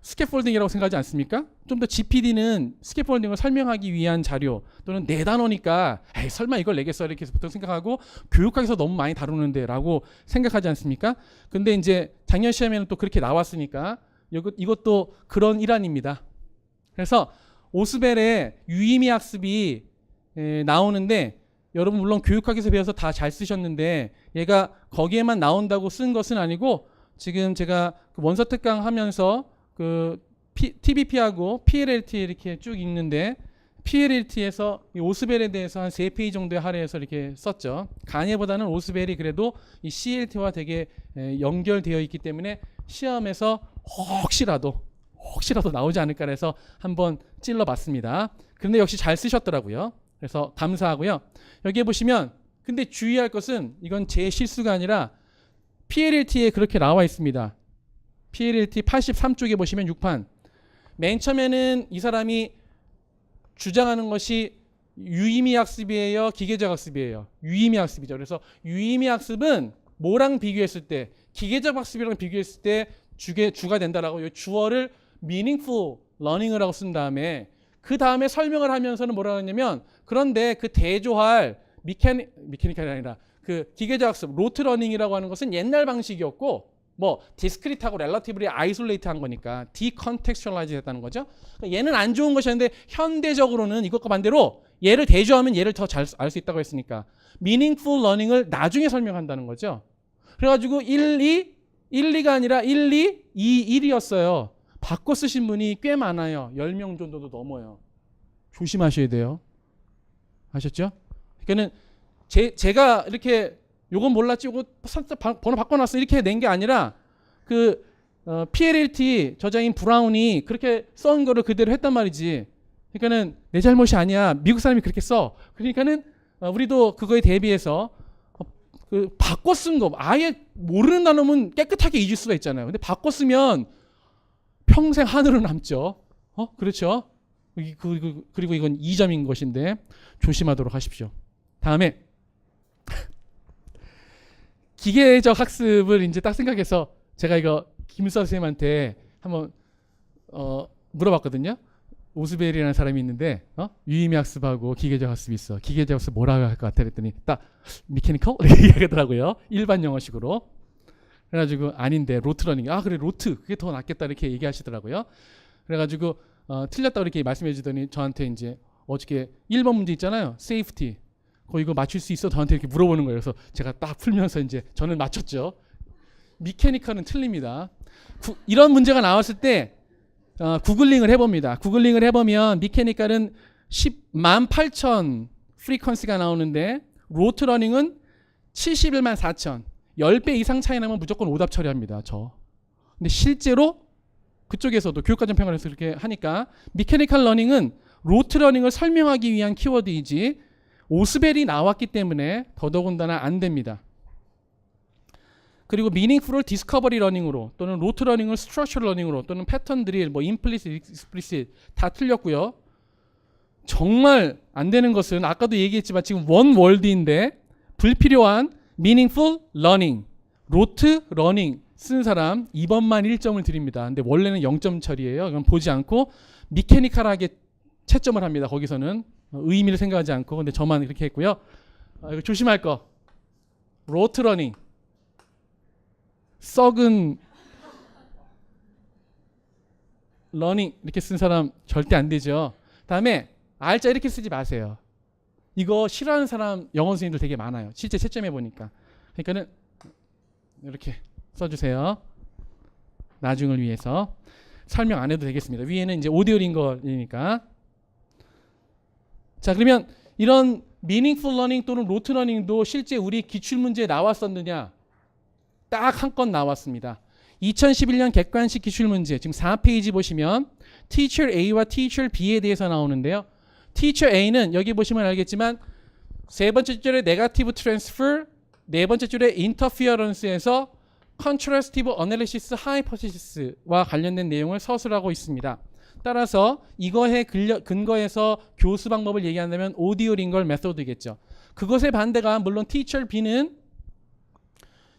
스캐폴딩이라고 생각하지 않습니까? 좀 더 GPD는 스캐폴딩을 설명하기 위한 자료 또는 네 단어니까 에이 설마 이걸 내겠어 이렇게 해서 보통 생각하고 교육학에서 너무 많이 다루는데 라고 생각하지 않습니까? 근데 이제 작년 시험에는 또 그렇게 나왔으니까 이것도 그런 일환입니다. 그래서 오스벨의 유의미 학습이 나오는데 여러분 물론 교육학에서 배워서 다 잘 쓰셨는데 얘가 거기에만 나온다고 쓴 것은 아니고 지금 제가 원서 특강 하면서 그 TBP하고 PLLT 이렇게 쭉 읽는데 PLLT에서 이 오스벨에 대해서 한 3페이지 정도의 할애해서 이렇게 썼죠. 가네보다는 오스벨이 그래도 이 CLT와 되게 연결되어 있기 때문에 시험에서 혹시라도 나오지 않을까 해서 한번 찔러봤습니다. 그런데 역시 잘 쓰셨더라고요. 그래서 감사하고요. 여기에 보시면 근데 주의할 것은 이건 제 실수가 아니라 PLLT에 그렇게 나와 있습니다. PLLT 83쪽에 보시면 6판. 맨 처음에는 이 사람이 주장하는 것이 유의미 학습이에요? 기계적 학습이에요? 유의미 학습이죠. 그래서 유의미 학습은 뭐랑 비교했을 때 기계적 학습이랑 비교했을 때 주가 된다라고 주어를 meaningful learning이라고 쓴 다음에 그 다음에 설명을 하면서는 뭐라고 했냐면 그런데 그 대조할 미케니컬이 아니라 그 기계적 학습 로트 러닝이라고 하는 것은 옛날 방식이었고 뭐 디스크리트하고 렐러티브리 아이솔레이트한 거니까 디컨텍스츄얼라이즈 했다는 거죠. 그러니까 얘는 안 좋은 것이었는데 현대적으로는 이것과 반대로 얘를 대조하면 얘를 더 잘 알 수 있다고 했으니까 meaningful learning을 나중에 설명한다는 거죠. 그래가지고 1가 아니라 1, 2, 1이었어요. 바꿔 쓰신 분이 꽤 많아요. 10명 정도도 넘어요. 조심하셔야 돼요. 아셨죠? 그러니까는 제가 이렇게 요건 몰랐지, 요거 번호 바꿔놨어 이렇게 낸 게 아니라 그 PLLT 저자인 브라운이 그렇게 써온 거를 그대로 했단 말이지. 그러니까는 내 잘못이 아니야. 미국 사람이 그렇게 써. 그러니까는 우리도 그거에 대비해서 그 바꿔 쓴 거 아예 모르는 단어면 깨끗하게 잊을 수가 있잖아요. 근데 바꿔 쓰면 평생 한으로 남죠. 그렇죠? 그리고 이건 2점인 것인데 조심하도록 하십시오. 다음에 기계적 학습을 이제 딱 생각해서 제가 이거 김수아 선생님한테 한번 물어봤거든요. 오스벨이라는 사람이 있는데 유의미 학습하고 기계적 학습이 있어. 기계적 학습 뭐라고 할 것 같아? 그랬더니 딱 미케니컬? 이렇게 얘기하더라고요. 일반 영어식으로. 그래가지고 아닌데 로트러닝. 그래 로트 그게 더 낫겠다 이렇게 얘기하시더라고요. 그래가지고 틀렸다고 이렇게 말씀해 주더니 저한테 이제 어저께 1번 문제 있잖아요. 세이프티. 이거 맞출 수 있어? 저한테 이렇게 물어보는 거예요. 그래서 제가 딱 풀면서 이제 저는 맞췄죠. 미케니컬은 틀립니다. 이런 문제가 나왔을 때 구글링을 해봅니다. 구글링을 해보면 미케니컬은 108,000 프리퀀시가 나오는데 로트러닝은 71만 4천. 10배 이상 차이 나면 무조건 오답 처리합니다. 근데 실제로 그쪽에서도 교육과정평가에서 그렇게 하니까 미케니컬 러닝은 로트 러닝을 설명하기 위한 키워드이지 오스벨이 나왔기 때문에 더더군다나 안 됩니다. 그리고 meaningful을 discovery 러닝으로 또는 로트 러닝을 structural 러닝으로 또는 패턴 드릴, implicit, explicit 다 틀렸고요. 정말 안 되는 것은 아까도 얘기했지만 지금 원 월드인데 불필요한 meaningful learning, 로트 러닝 쓴 사람 2번만 1점을 드립니다. 근데 원래는 0점 처리예요. 이건 보지 않고 미케니컬하게 채점을 합니다. 거기서는 의미를 생각하지 않고. 근데 저만 이렇게 했고요. 이거 조심할 거. 로트 러닝. 썩은 러닝 이렇게 쓴 사람 절대 안 되죠. 다음에 알자 이렇게 쓰지 마세요. 이거 싫어하는 사람 영어 선생님들 되게 많아요. 실제 채점해 보니까. 그러니까는 이렇게 써주세요. 나중을 위해서. 설명 안 해도 되겠습니다. 위에는 이제 오디오인 거니까. 자, 그러면 이런 meaningful learning 또는 로트 러닝도 실제 우리 기출문제에 나왔었느냐? 딱 한 건 나왔습니다. 2011년 객관식 기출문제 지금 4페이지 보시면 Teacher A와 Teacher B에 대해서 나오는데요. Teacher A는 여기 보시면 알겠지만 세 번째 줄에 Negative Transfer, 네 번째 줄에 Interference에서 Contrastive Analysis Hypothesis와 관련된 내용을 서술하고 있습니다. 따라서 이거에 근거해서 교수 방법을 얘기한다면 오디오 링걸 메소드겠죠. 그것의 반대가 물론 teacher B는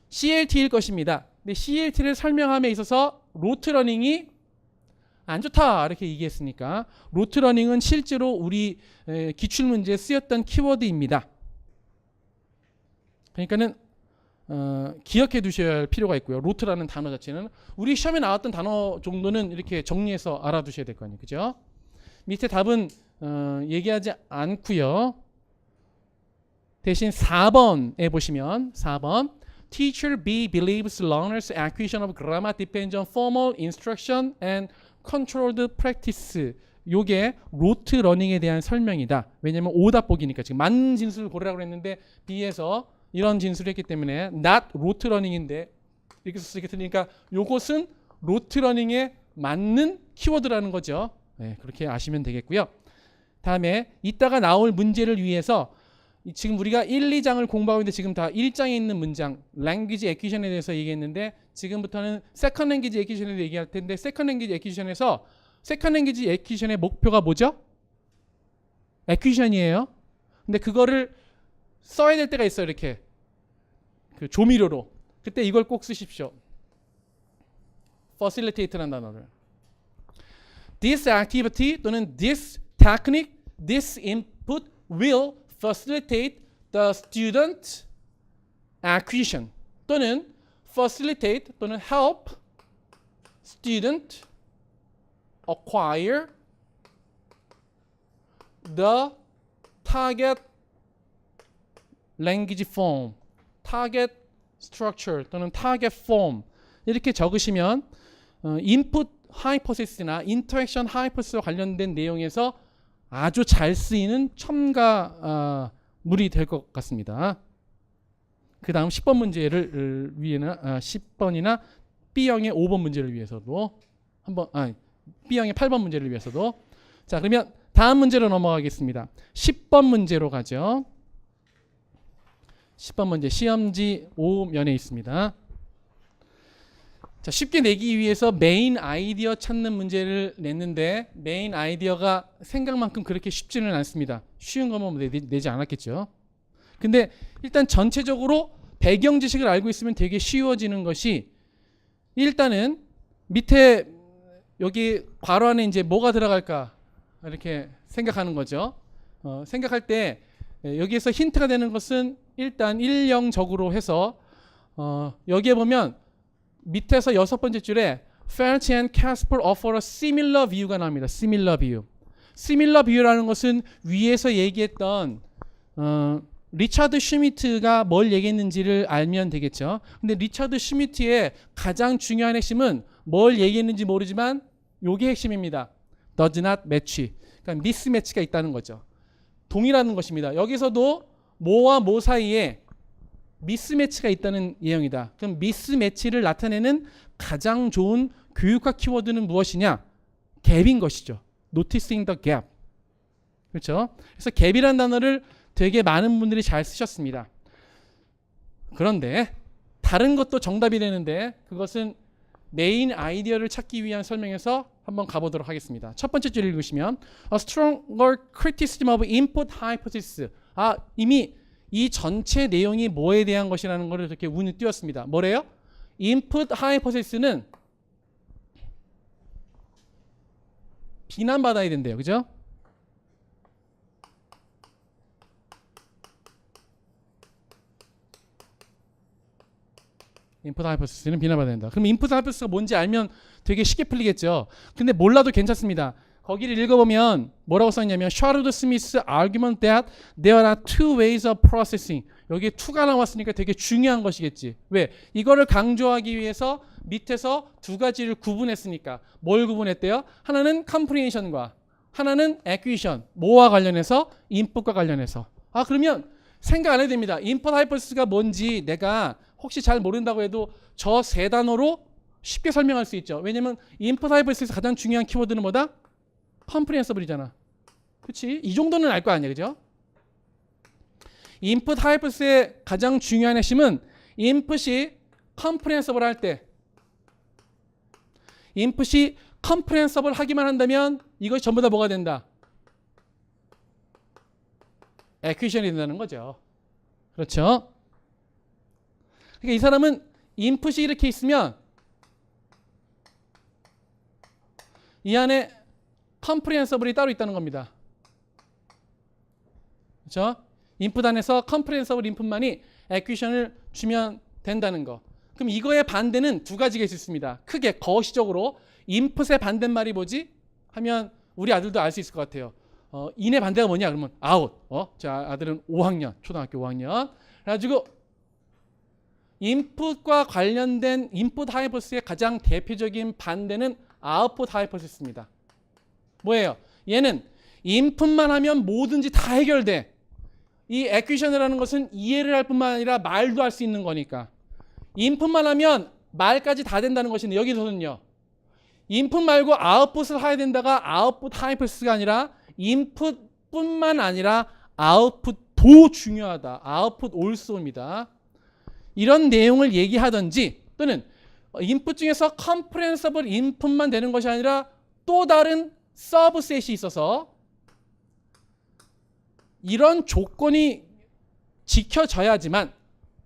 CLT일 것입니다. 근데 CLT를 설명함에 있어서 로트러닝이 안 좋다 이렇게 얘기했으니까 로트러닝은 실제로 우리 기출문제에 쓰였던 키워드입니다. 그러니까는 기억해 두셔야 할 필요가 있고요. 로트라는 단어 자체는 우리 시험에 나왔던 단어 정도는 이렇게 정리해서 알아두셔야 될 거 아니에요. 그죠? 밑에 답은 얘기하지 않고요. 대신 4번에 보시면 4번 Teacher B believes learners' acquisition of grammar depends on formal instruction and controlled practice. 요게 로트 러닝에 대한 설명이다. 왜냐면 오답 보기니까 지금 맞는 진술을 고르라고 했는데 B에서 이런 진술을 했기 때문에 not 로트 러닝인데 이렇게 쓰겠으니까 요것은 로트 러닝에 맞는 키워드라는 거죠. 네, 그렇게 아시면 되겠고요. 다음에 이따가 나올 문제를 위해서 지금 우리가 1, 2장을 공부하고 있는데 지금 다 1장에 있는 문장 language acquisition에 대해서 얘기했는데 지금부터는 second language acquisition에 대해서 얘기할 텐데 second language acquisition에서 second language acquisition의 목표가 뭐죠? acquisition이에요. 근데 그거를 써야 될 때가 있어요. 이렇게 그 조미료로. 그때 이걸 꼭 쓰십시오. facilitate라는 단어를. This activity 또는 this technique, this input will facilitate the student acquisition 또는 facilitate 또는 help student acquire the target language form, target structure 또는 target form 이렇게 적으시면 input hypothesis나 interaction hypothesis와 관련된 내용에서 아주 잘 쓰이는 첨가물이 될 것 같습니다. 그 다음 10번 문제를 위해는 10번이나 B형의 5번 문제를 위해서도 한번 B형의 8번 문제를 위해서도 자 그러면 다음 문제로 넘어가겠습니다. 10번 문제로 가죠. 10번 문제 시험지 5면에 있습니다. 자, 쉽게 내기 위해서 메인 아이디어 찾는 문제를 냈는데 메인 아이디어가 생각만큼 그렇게 쉽지는 않습니다. 쉬운 것만 내지 않았겠죠. 근데 일단 전체적으로 배경 지식을 알고 있으면 되게 쉬워지는 것이 일단은 밑에 여기 괄호 안에 이제 뭐가 들어갈까 이렇게 생각하는 거죠. 생각할 때 여기에서 힌트가 되는 것은 일단 일형적으로 해서 여기에 보면 밑에서 6번째 줄에 Felch and Casper offer a similar view가 나옵니다. Similar view. Similar view라는 것은 위에서 얘기했던 리차드 슈미트가 뭘 얘기했는지를 알면 되겠죠. 근데 리차드 슈미트의 가장 중요한 핵심은 뭘 얘기했는지 모르지만 요게 핵심입니다. Does not match. 그러니까 미스매치가 있다는 거죠. 동일하는 것입니다. 여기서도 뭐와 뭐 사이에 미스매치가 있다는 예형이다. 그럼 미스매치를 나타내는 가장 좋은 교육학 키워드는 무엇이냐? 갭인 것이죠. Noticing the gap. 그렇죠? 그래서 갭이라는 단어를 되게 많은 분들이 잘 쓰셨습니다. 그런데 다른 것도 정답이 되는데 그것은 메인 아이디어를 찾기 위한 설명에서 한번 가보도록 하겠습니다. 첫 번째 줄 읽으시면 A stronger criticism of input hypothesis. 이미 이 전체 내용이 뭐에 대한 것이라는 것을 이렇게 운이 띄웠습니다. 뭐래요? input hypothesis는 비난받아야 된대요. 그죠? 인풋 하이포테시스는 비난받아야 된다. 그럼 인풋 하이포테시스가 뭔지 알면 되게 쉽게 풀리겠죠. 근데 몰라도 괜찮습니다. 거기를 읽어보면 뭐라고 써있냐면 샤르드 스미스 argument that there are two ways of processing. 여기에 to가 나왔으니까 되게 중요한 것이겠지. 왜? 이거를 강조하기 위해서 밑에서 두 가지를 구분했으니까. 뭘 구분했대요? 하나는 comprehension과 하나는 acquisition. 뭐와 관련해서? input과 관련해서. 그러면 생각 안 해도 됩니다. input hypothesis가 뭔지 내가 혹시 잘 모른다고 해도 저 세 단어로 쉽게 설명할 수 있죠. 왜냐면 input hypothesis에서 가장 중요한 키워드는 뭐다? comprehensible이잖아. 그렇지? 이 정도는 알 거 아니야. 그죠? input hypothesis의 가장 중요한 핵심은 input이 comprehensible 할 때 input이 컴프레hensible 하기만 한다면 이것이 전부 다 뭐가 된다? 에퀴션이 된다는 거죠. 그렇죠? 그러니까 이 사람은 인풋이 이렇게 있으면 이 안에 컴프레hensible이 따로 있다는 겁니다. 그렇죠? 인풋 안에서 컴프레hensible 인풋만이 에퀴션을 주면 된다는 거. 그럼 이거의 반대는 두 가지가 있습니다. 크게 거시적으로 인풋의 반대말이 뭐지? 하면 우리 아들도 알 수 있을 것 같아요. 인의 반대가 뭐냐? 그러면 아웃. 제 아들은 5학년, 초등학교 5학년. 그래가지고 인풋과 관련된 인풋 하이포시스의 가장 대표적인 반대는 아웃풋 하이포시스입니다. 뭐예요? 얘는 인풋만 하면 뭐든지 다 해결돼. 이 에퀴션이라는 것은 이해를 할 뿐만 아니라 말도 할 수 있는 거니까. 인풋만 하면 말까지 다 된다는 것인데 여기서는요. 인풋 말고 아웃풋을 해야 된다가 아웃풋 하이포시스가 아니라 인풋뿐만 아니라 아웃풋도 중요하다. 아웃풋 올소입니다. 이런 내용을 얘기하든지 또는 인풋 중에서 컴프레hensible 인풋만 되는 것이 아니라 또 다른 서브셋이 있어서 이런 조건이 지켜져야지만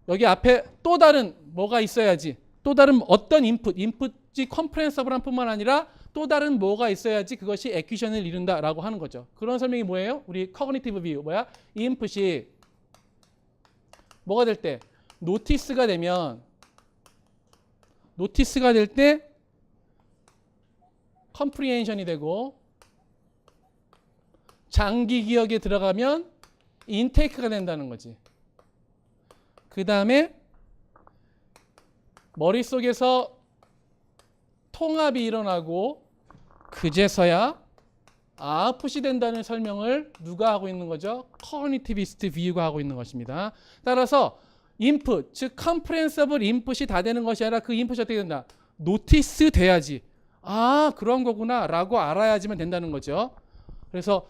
여기 앞에 또 다른 뭐가 있어야지 또 다른 어떤 인풋이 컴프레헨서블한 뿐만 아니라 또 다른 뭐가 있어야지 그것이 에퀴션을 이룬다라고 하는 거죠. 그런 설명이 뭐예요? 우리 커그니티브 뷰 뭐야? 인풋이 뭐가 될 때? 노티스가 될 때 컴프리헨션이 되고 장기 기억에 들어가면 인테이크가 된다는 거지. 그 다음에 머릿속에서 통합이 일어나고 그제서야 아웃풋이 된다는 설명을 누가 하고 있는 거죠? 커그니티비스트 뷰가 하고 있는 것입니다. 따라서 인풋, 즉 컴프레hensible 인풋이 다 되는 것이 아니라 그 인풋이 어떻게 된다? 노티스 돼야지. 아, 그런 거구나 라고 알아야지만 된다는 거죠. 그래서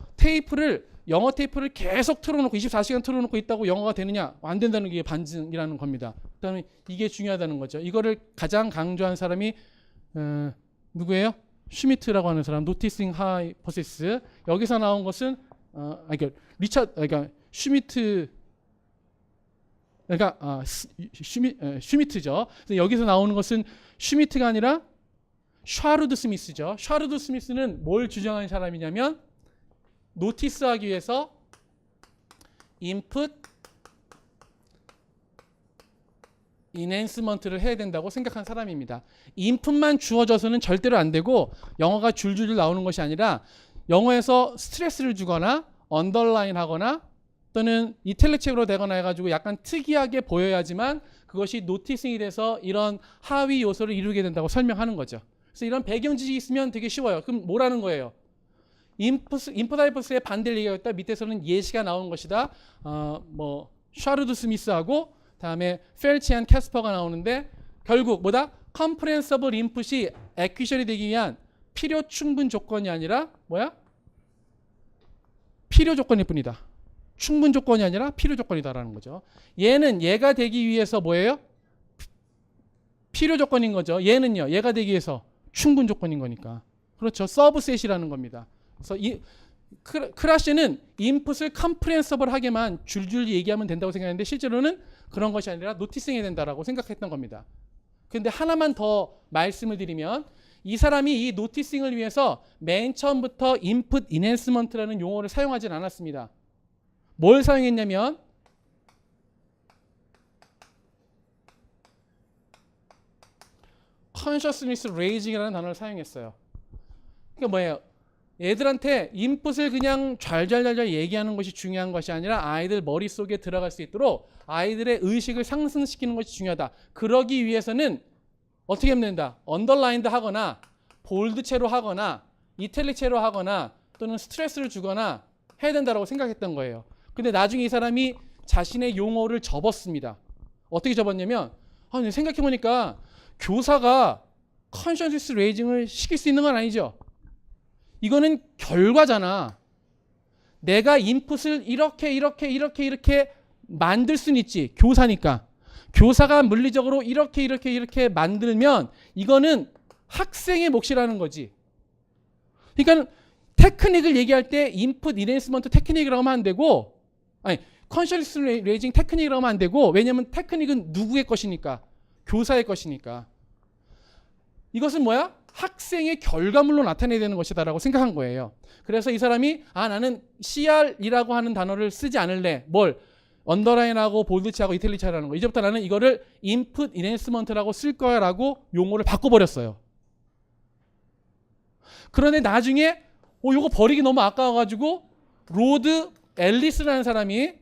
영어 테이프를 계속 틀어놓고 24시간 틀어놓고 있다고 영어가 되느냐? 안 된다는 게 반증이라는 겁니다. 그다음에 이게 중요하다는 거죠. 이거를 가장 강조한 사람이 누구예요? 슈미트라고 하는 사람. 노티싱 하이포시스. 여기서 나온 것은 슈미트 슈미트죠. 여기서 나오는 것은 슈미트가 아니라 샤루드 스미스죠. 샤루드 스미스는 뭘 주장하는 사람이냐면 노티스하기 위해서 인풋 인핸스먼트를 해야 된다고 생각한 사람입니다. 인풋만 주어져서는 절대로 안 되고 영어가 줄줄 나오는 것이 아니라 영어에서 스트레스를 주거나 언더라인 하거나 또는 이탈릭책으로 되거나 해가지고 약간 특이하게 보여야지만 그것이 노티싱이 돼서 이런 하위 요소를 이루게 된다고 설명하는 거죠. 그래서 이런 배경 지식이 있으면 되게 쉬워요. 그럼 뭐라는 거예요? 인풋 하이포시스의 반대를 얘기하겠다. 밑에서는 예시가 나온 것이다. 샤루드 스미스하고 다음에 펠치안 캐스퍼가 나오는데 결국 뭐다? 컴프레hensible 인풋이 에퀴션이 되기 위한 필요 충분 조건이 아니라 뭐야? 필요 조건일 뿐이다. 충분 조건이 아니라 필요 조건이다라는 거죠. 얘가 되기 위해서 뭐예요? 필요 조건인 거죠. 얘는요. 얘가 되기 위해서 충분 조건인 거니까. 그렇죠. 서브셋이라는 겁니다. 그래서 이 크라시는 인풋을 컴프레hensible 하게만 줄줄 얘기하면 된다고 생각했는데 실제로는 그런 것이 아니라 노티싱해야 된다라고 생각했던 겁니다. 그런데 하나만 더 말씀을 드리면 이 사람이 이 노티싱을 위해서 맨 처음부터 인풋 인핸스먼트라는 용어를 사용하진 않았습니다. 뭘 사용했냐면 consciousness raising이라는 단어를 사용했어요. 그러니까 뭐예요? 얘들한테 인풋을 그냥 잘잘잘잘 얘기하는 것이 중요한 것이 아니라 아이들 머릿속에 들어갈 수 있도록 아이들의 의식을 상승시키는 것이 중요하다. 그러기 위해서는 어떻게 하면 된다? 언더라인드 하거나 볼드체로 하거나 이탈릭체로 하거나 또는 스트레스를 주거나 해야 된다고 생각했던 거예요. 근데 나중에 이 사람이 자신의 용어를 접었습니다. 어떻게 접었냐면 생각해보니까 교사가 컨셔스 레이징을 시킬 수 있는 건 아니죠. 이거는 결과잖아. 내가 인풋을 이렇게 만들 수는 있지. 교사니까. 교사가 물리적으로 이렇게 만들면 이거는 학생의 몫이라는 거지. 그러니까 테크닉을 얘기할 때 인풋 이네스먼트 테크닉이라고 하면 안 되고, 아니 컨셔스 레이징 테크닉이라고 하면 안 되고, 왜냐면 테크닉은 누구의 것이니까? 교사의 것이니까. 이것은 뭐야? 학생의 결과물로 나타내야 되는 것이다라고 생각한 거예요. 그래서 이 사람이 나는 CR이라고 하는 단어를 쓰지 않을래. 뭘? 언더라인하고 볼드치하고 이탈리치하라는 거. 이제부터 나는 이거를 인풋 이네스먼트라고 쓸 거야라고 용어를 바꿔버렸어요. 그런데 나중에 이거 버리기 너무 아까워가지고 로드 앨리스라는 사람이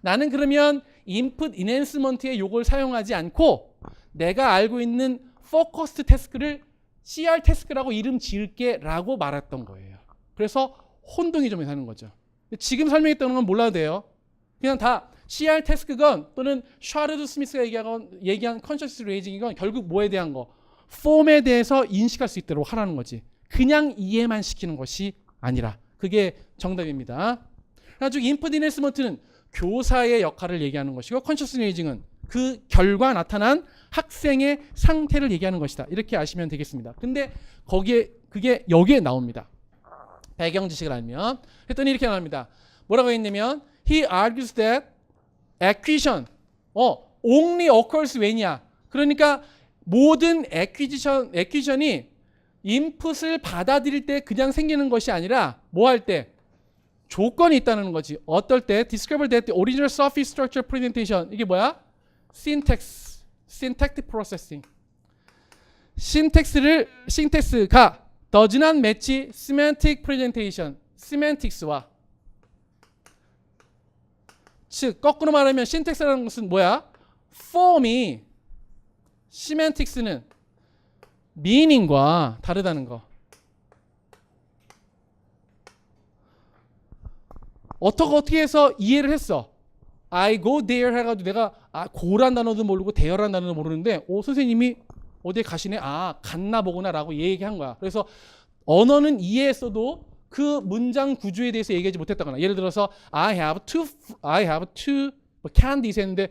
나는 그러면 인풋 이넨스먼트의 요걸 사용하지 않고 내가 알고 있는 포커스드 태스크를 CR 태스크라고 이름 지을게 라고 말했던 거예요. 그래서 혼동이 좀 되는 거죠. 지금 설명했던 건 몰라도 돼요. 그냥 다 CR 태스크건 또는 샤르드 스미스가 얘기한 컨셔스 레이징이건 결국 뭐에 대한 거? 폼에 대해서 인식할 수 있도록 하라는 거지. 그냥 이해만 시키는 것이 아니라. 그게 정답입니다. 그래가지고 인풋 이네스먼트는 교사의 역할을 얘기하는 것이고 컨셔스 레이징은 그 결과 나타난 학생의 상태를 얘기하는 것이다. 이렇게 아시면 되겠습니다. 근데 그게 여기에 나옵니다. 배경 지식을 알면. 했더니 이렇게 나옵니다. 뭐라고 했냐면 He argues that acquisition only occurs when이야. 그러니까 모든 acquisition이 인풋을 받아들일 때 그냥 생기는 것이 아니라 뭐 할 때? 조건이 있다는 거지. 어떨 때? Discover that the original surface structure presentation. 이게 뭐야? syntactic processing. syntax가 does not match semantic presentation. semantics와 즉 거꾸로 말하면 syntax라는 것은 뭐야? form이 semantics는 meaning과 다르다는 거. 어떻게 해서 이해를 했어? I go there 해가지고 내가 go란 단어도 모르고 there란 단어도 모르는데 선생님이 어디에 가시네? 갔나 보구나 라고 얘기한 거야. 그래서 언어는 이해했어도 그 문장 구조에 대해서 얘기하지 못했다거나 예를 들어서 I have two candies 했는데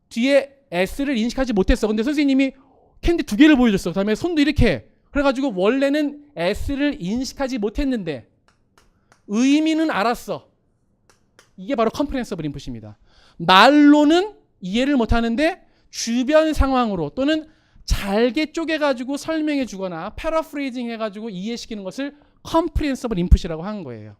뒤에 S를 인식하지 못했어. 근데 선생님이 캔디 2개를 보여줬어. 그다음에 손도 이렇게 해. 그래가지고 원래는 S를 인식하지 못했는데 의미는 알았어. 이게 바로 컴프레hensible 인풋입니다. 말로는 이해를 못하는데 주변 상황으로 또는 잘게 쪼개가지고 설명해 주거나 패러프레이징 해가지고 이해시키는 것을 컴프레hensible 인풋이라고 하는 거예요.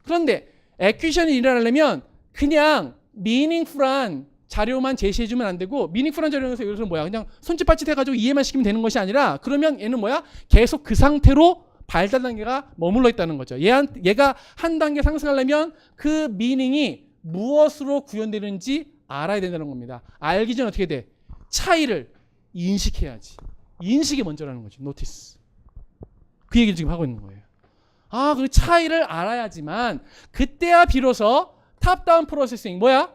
그런데 액퀴션이 일어나려면 그냥 meaningful한 자료만 제시해주면 안 되고 meaningful한 자료에서 예를 들어 뭐야? 그냥 손짓발짓 해가지고 이해만 시키면 되는 것이 아니라 그러면 얘는 뭐야? 계속 그 상태로 발달 단계가 머물러 있다는 거죠. 얘가 한 단계 상승하려면 그 미닝이 무엇으로 구현되는지 알아야 된다는 겁니다. 알기 전에 어떻게 돼? 차이를 인식해야지. 인식이 먼저라는 거죠. 노티스. 그 얘기를 지금 하고 있는 거예요. 그 차이를 알아야지만 그때야 비로소 탑다운 프로세싱 뭐야?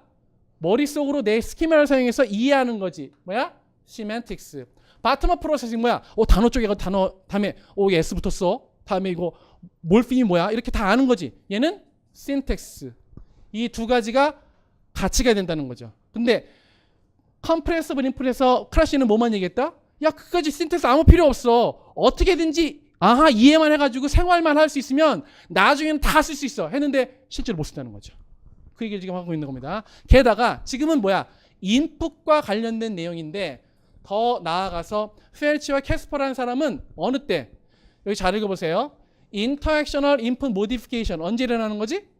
머릿속으로 내 스키마를 사용해서 이해하는 거지. 뭐야? 시멘틱스. 바텀업 프로세싱 뭐야? 단어 쪽에 단어 다음에 S 붙었어. 다음에 이거 몰핀이 뭐야? 이렇게 다 아는 거지. 얘는 신텍스. 이 두 가지가 같이 가야 된다는 거죠. 근데 컴프레hensible 인풋에서 크라시는 뭐만 얘기했다? 야, 그까지 신텍스 아무 필요 없어. 어떻게든지 이해만 해가지고 생활만 할 수 있으면 나중에는 다 쓸 수 있어. 했는데 실제로 못 쓴다는 거죠. 그 얘기를 지금 하고 있는 겁니다. 게다가 지금은 뭐야? 인풋과 관련된 내용인데 더 나아가서 펠치와 캐스퍼라는 사람은 어느 때? 여기 잘 읽어보세요. Interactional Input Modification 언제 일어나는 거지?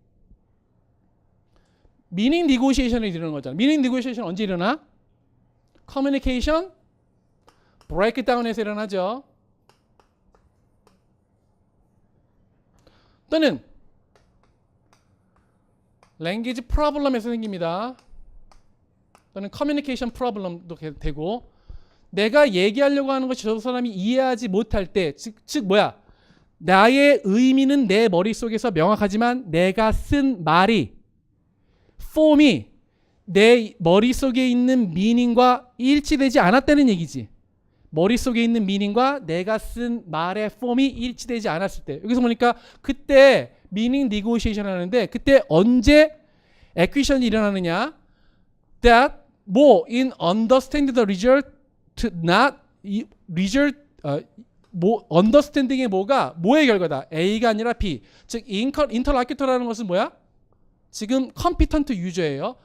Meaning Negotiation이 일어나는 거잖아. Meaning Negotiation 언제 일어나? Communication Breakdown에서 일어나죠. 또는 Language Problem에서 생깁니다. 또는 Communication Problem도 되고 내가 얘기하려고 하는 것이 저 사람이 이해하지 못할 때 즉 뭐야? 나의 의미는 내 머릿속에서 명확하지만 내가 쓴 말이 폼이 내 머릿속에 있는 미닝과 일치되지 않았다는 얘기지. 머릿속에 있는 미닝과 내가 쓴 말의 폼이 일치되지 않았을 때 여기서 보니까 그때 미닝 니고시에이션 하는데 그때 언제 액퀴션이 일어나느냐? That more in understanding the result to not result 언더스탠딩의 뭐의 결과다. A가 아니라 B. 즉 인터로큐터라는 것은 뭐야? 지금 컴피턴트 유저예요.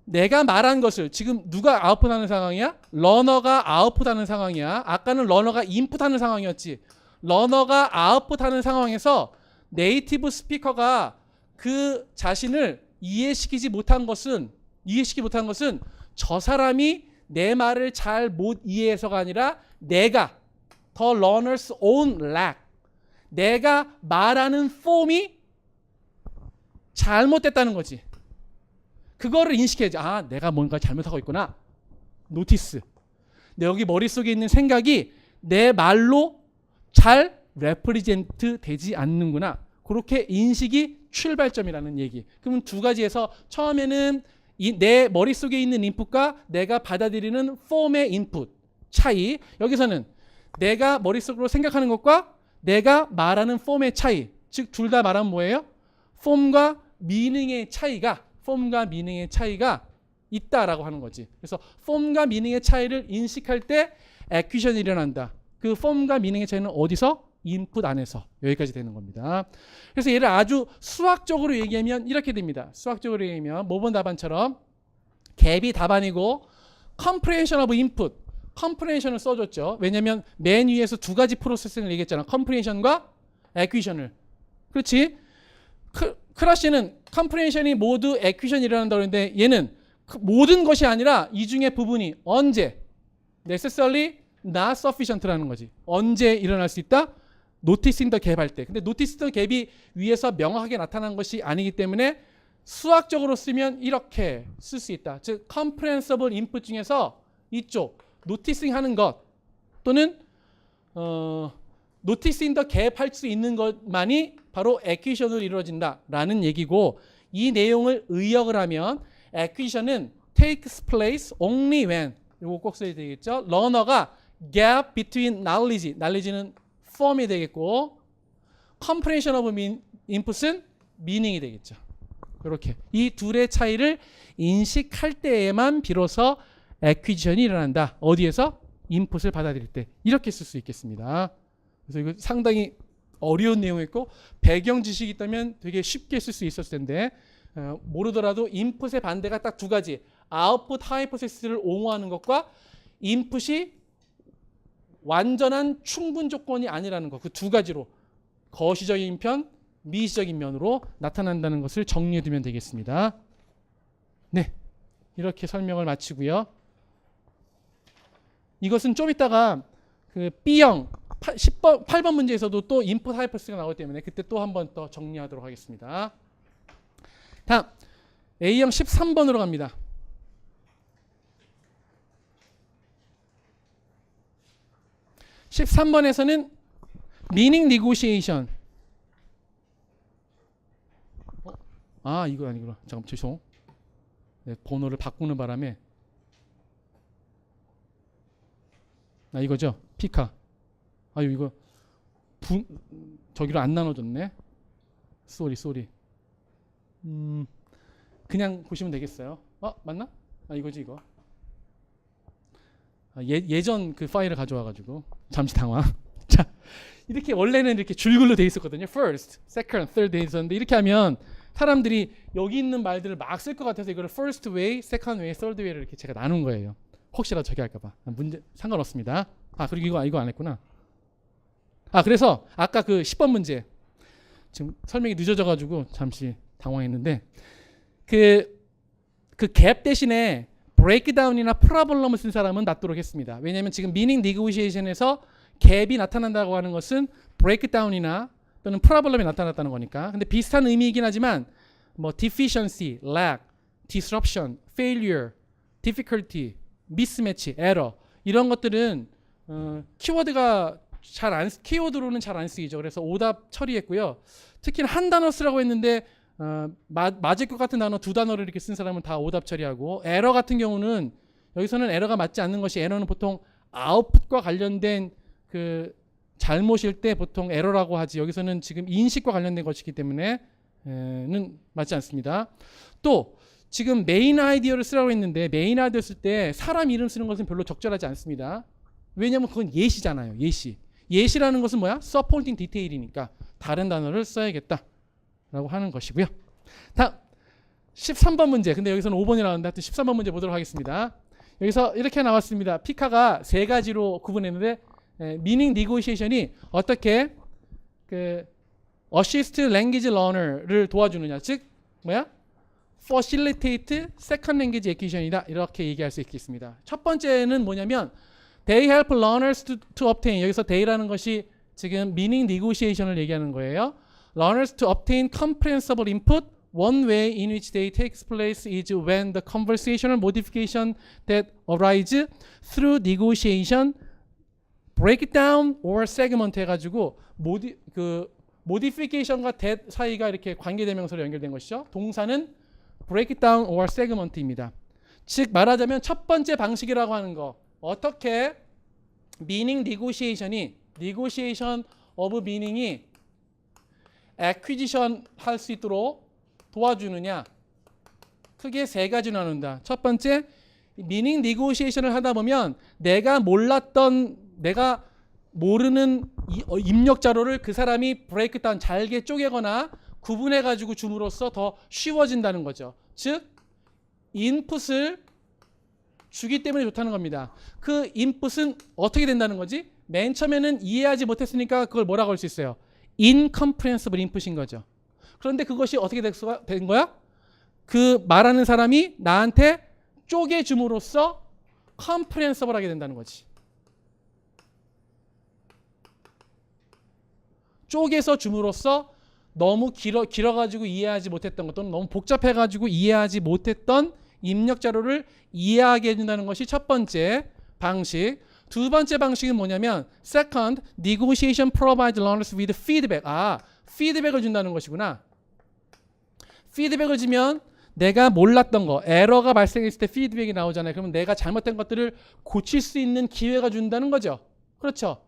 내가 말한 것을 지금 누가 아웃풋하는 상황이야? 러너가 아웃풋하는 상황이야. 아까는 러너가 인풋하는 상황이었지. 러너가 아웃풋하는 상황에서 네이티브 스피커가 그 자신을 이해시키지 못한 것은 저 사람이 내 말을 잘 못 이해해서가 아니라 내가 the learner's own lack, 내가 말하는 폼이 잘못됐다는 거지. 그거를 인식해야지. 아, 내가 뭔가 잘못하고 있구나. 노티스. 내 여기 머릿속에 있는 생각이 내 말로 잘 레프리젠트 되지 않는구나. 그렇게 인식이 출발점이라는 얘기. 그러면 두 가지에서 처음에는 내 머릿속에 있는 인풋과 내가 받아들이는 폼의 인풋 차이. 여기서는 내가 머릿속으로 생각하는 것과 내가 말하는 폼의 차이. 즉 둘 다 말하면 뭐예요? 폼과 미닝의 차이가 있다라고 하는 거지. 그래서 폼과 미닝의 차이를 인식할 때 액퀴션이 일어난다. 그 폼과 미닝의 차이는 어디서? 인풋 안에서. 여기까지 되는 겁니다. 그래서 얘를 아주 수학적으로 얘기하면 이렇게 됩니다. 수학적으로 얘기하면 모번 답안처럼 갭이 답안이고 comprehension of input, comprehension을 써줬죠. 왜냐하면 맨 위에서 두 가지 프로세싱을 얘기했잖아. comprehension과 acquisition을. 그렇지? 크러쉬는 comprehension이 모두 acquisition이 일어난다고 했는데 얘는 모든 것이 아니라 이 중에 부분이 언제? necessarily not sufficient라는 거지. 언제 일어날 수 있다? noticing the gap 할 때. 근데 noticing the gap이 위에서 명확하게 나타난 것이 아니기 때문에 수학적으로 쓰면 이렇게 쓸 수 있다. 즉 comprehensible input 중에서 이쪽 noticing 하는 것 또는 noticing the gap 할 수 있는 것만이 바로 acquisition으로 이루어진다라는 얘기고, 이 내용을 의역을 하면 acquisition은 takes place only when, 이거 꼭 써야 되겠죠. learner가 gap between knowledge는 form이 되겠고 comprehension of input은 meaning이 되겠죠. 이렇게 이 둘의 차이를 인식할 때에만 비로소 acquisition이 일어난다. 어디에서? 인풋을 받아들일 때. 이렇게 쓸 수 있겠습니다. 그래서 이거 상당히 어려운 내용이었고 배경 지식이 있다면 되게 쉽게 쓸 수 있었을 텐데 모르더라도 인풋의 반대가 딱 두 가지. 아웃풋 하이포테시스를 옹호하는 것과 인풋이 완전한 충분 조건이 아니라는 것. 그 두 가지로 거시적인 편, 미시적인 면으로 나타난다는 것을 정리해 두면 되겠습니다. 네, 이렇게 설명을 마치고요. 이것은 좀 이따가 그 B형 8번 문제에서도 또 인풋 하이퍼스가 나오기 때문에 그때 또 한 번 더 정리하도록 하겠습니다. 다음 A형 13번으로 갑니다. 13번에서는 meaning negotiation. 아, 이거 아니구나. 잠깐 죄송. 네, 번호를 바꾸는 바람에 이거죠. 피카. 아유 이거 저기로 안 나눠줬네. 쏘리. 그냥 보시면 되겠어요. 맞나? 이거지 이거. 예전 그 파일을 가져와가지고 잠시 당황. 자, 이렇게 원래는 이렇게 줄글로 돼 있었거든요. First, second, third 돼 있었는데 이렇게 하면 사람들이 여기 있는 말들을 막 쓸 것 같아서 이거를 first way, second way, third way를 이렇게 제가 나눈 거예요. 혹시라도 저기 할까봐. 문제 상관없습니다. 그리고 이거 안 했구나. 그래서 아까 그 10번 문제 지금 설명이 늦어져가지고 잠시 당황했는데 그 갭 대신에 브레이크다운이나 프로블럼을 쓴 사람은 낫도록 했습니다. 왜냐하면 지금 미닝 니고시에이션에서 갭이 나타난다고 하는 것은 브레이크다운이나 또는 프로블럼이 나타났다는 거니까. 근데 비슷한 의미이긴 하지만 뭐 deficiency, lack, disruption, failure, difficulty, mismatch, error 이런 것들은 키워드로는 잘 안 쓰이죠. 그래서 오답 처리했고요. 특히 한 단어 쓰라고 했는데 맞을 것 같은 단어 두 단어를 이렇게 쓴 사람은 다 오답 처리하고, 에러 같은 경우는 여기서는 에러가 맞지 않는 것이, 에러는 보통 아웃풋과 관련된 그 잘못일 때 보통 에러라고 하지, 여기서는 지금 인식과 관련된 것이기 때문에 는 맞지 않습니다. 또 지금 메인 아이디어를 쓰라고 했는데 메인 아이디어 쓸 때 사람 이름 쓰는 것은 별로 적절하지 않습니다. 왜냐하면 그건 예시잖아요. 예시. 예시라는 것은 뭐야? supporting detail이니까 다른 단어를 써야겠다라고 하는 것이고요. 다음 13번 문제. 근데 여기서는 5번이 나왔는데 하여튼 13번 문제 보도록 하겠습니다. 여기서 이렇게 나왔습니다. 피카가 세 가지로 구분했는데 meaning negotiation이 어떻게 그 assist language learner를 도와주느냐, 즉 뭐야? facilitate second language acquisition이다, 이렇게 얘기할 수 있겠습니다. 첫 번째는 뭐냐면 they help learners to obtain, 여기서 they라는 것이 지금 meaning negotiation을 얘기하는 거예요. learners to obtain comprehensible input. One way in which they takes place is when the conversational modification that arise through negotiation, breakdown or segment 해가지고 modification과 that 사이가 이렇게 관계대명사로 연결된 것이죠. 동사는 breakdown or segment입니다. 즉 말하자면 첫 번째 방식이라고 하는 거, 어떻게 meaning negotiation이 negotiation of meaning이 acquisition 할 수 있도록 도와주느냐, 크게 세 가지 나눈다. 첫 번째, meaning negotiation을 하다 보면 내가 모르는 입력 자료를 그 사람이 breakdown, 잘게 쪼개거나 구분해 가지고 줌으로써 더 쉬워진다는 거죠. 즉 인풋을 주기 때문에 좋다는 겁니다. 그 인풋은 어떻게 된다는 거지? 맨 처음에는 이해하지 못했으니까 그걸 뭐라고 할 수 있어요? incomprehensible input인 거죠. 그런데 그것이 어떻게 된 거야? 그 말하는 사람이 나한테 쪼개줌으로써 comprehensible 하게 된다는 거지. 쪼개서 줌으로써 너무 길어가지고 이해하지 못했던 것, 또는 너무 복잡해가지고 이해하지 못했던 입력 자료를 이해하게 해준다는 것이 첫 번째 방식. 두 번째 방식은 뭐냐면 second, negotiation provides learners with feedback. 피드백을 준다는 것이구나. 피드백을 주면 내가 몰랐던 거, 에러가 발생했을 때 피드백이 나오잖아요. 그러면 내가 잘못된 것들을 고칠 수 있는 기회가 준다는 거죠. 그렇죠.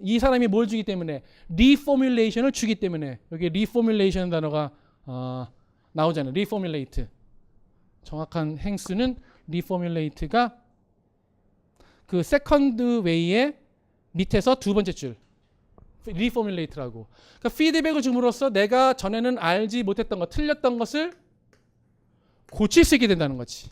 이 사람이 뭘 주기 때문에? reformulation을 주기 때문에. 여기 reformulation 단어가 나오잖아요. reformulate. 정확한 행수는 reformulate가 그 second way의 밑에서 두 번째 줄. reformulate라고. 그러니까 피드백을 줌으로써 내가 전에는 알지 못했던 것, 틀렸던 것을 고칠 수 있게 된다는 거지.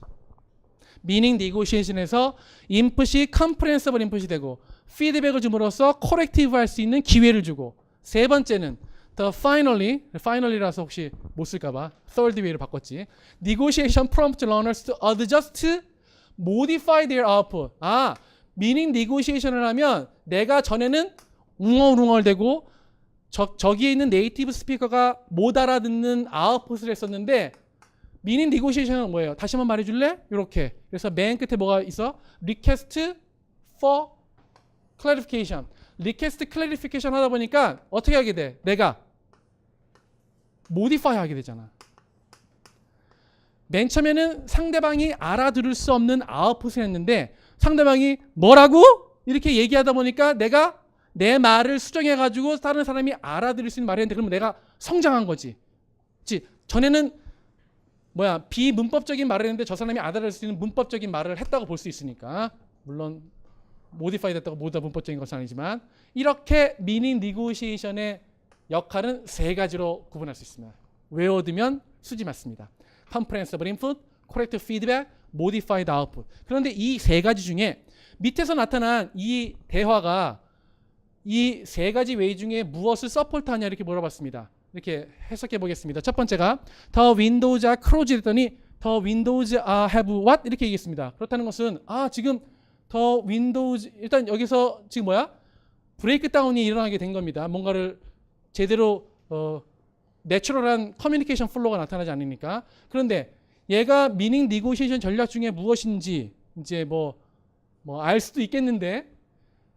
meaning negotiation에서 input이 comprehensible input이 되고, 피드백을 줌으로써 corrective 할 수 있는 기회를 주고, 세 번째는 the finally라서 혹시 못 쓸까봐 third way로 바꿨지. negotiation prompts learners to adjust, modify their output. meaning negotiation을 하면 내가 전에는 웅얼웅얼대고 저기에 있는 네이티브 스피커가 못 알아듣는 아웃풋을 했었는데, meaning negotiation은 뭐예요? 다시 한번 말해줄래? 이렇게. 그래서 맨 끝에 뭐가 있어? request for clarification. request clarification 하다 보니까 어떻게 하게 돼? 내가 modify 하게 되잖아. 맨 처음에는 상대방이 알아들을 수 없는 아웃풋을 했는데 상대방이 뭐라고? 이렇게 얘기하다 보니까 내가 내 말을 수정해가지고 다른 사람이 알아들을 수 있는 말을 했는데, 그러면 내가 성장한 거지. 전에는 비문법적인 말을 했는데 저 사람이 알아들을 수 있는 문법적인 말을 했다고 볼 수 있으니까, 물론 모디파이 됐다고 모두 다 문법적인 것은 아니지만, 이렇게 meaning negotiation의 역할은 세 가지로 구분할 수 있습니다. 외워두면 수지 맞습니다. comprehensible input, corrective feedback, modified output. 그런데 이 세 가지 중에 밑에서 나타난 이 대화가 이 세 가지 웨이 중에 무엇을 서포트하냐 이렇게 물어봤습니다. 이렇게 해석해 보겠습니다. 첫 번째가 the windows are closed 했더니 the windows are have what? 이렇게 얘기했습니다. 그렇다는 것은 지금 the windows, 일단 여기서 지금 브레이크다운이 일어나게 된 겁니다. 뭔가를 제대로 내추럴한 커뮤니케이션 플로우가 나타나지 않으니까. 그런데 얘가 meaning negotiation 전략 중에 무엇인지 이제 알 수도 있겠는데,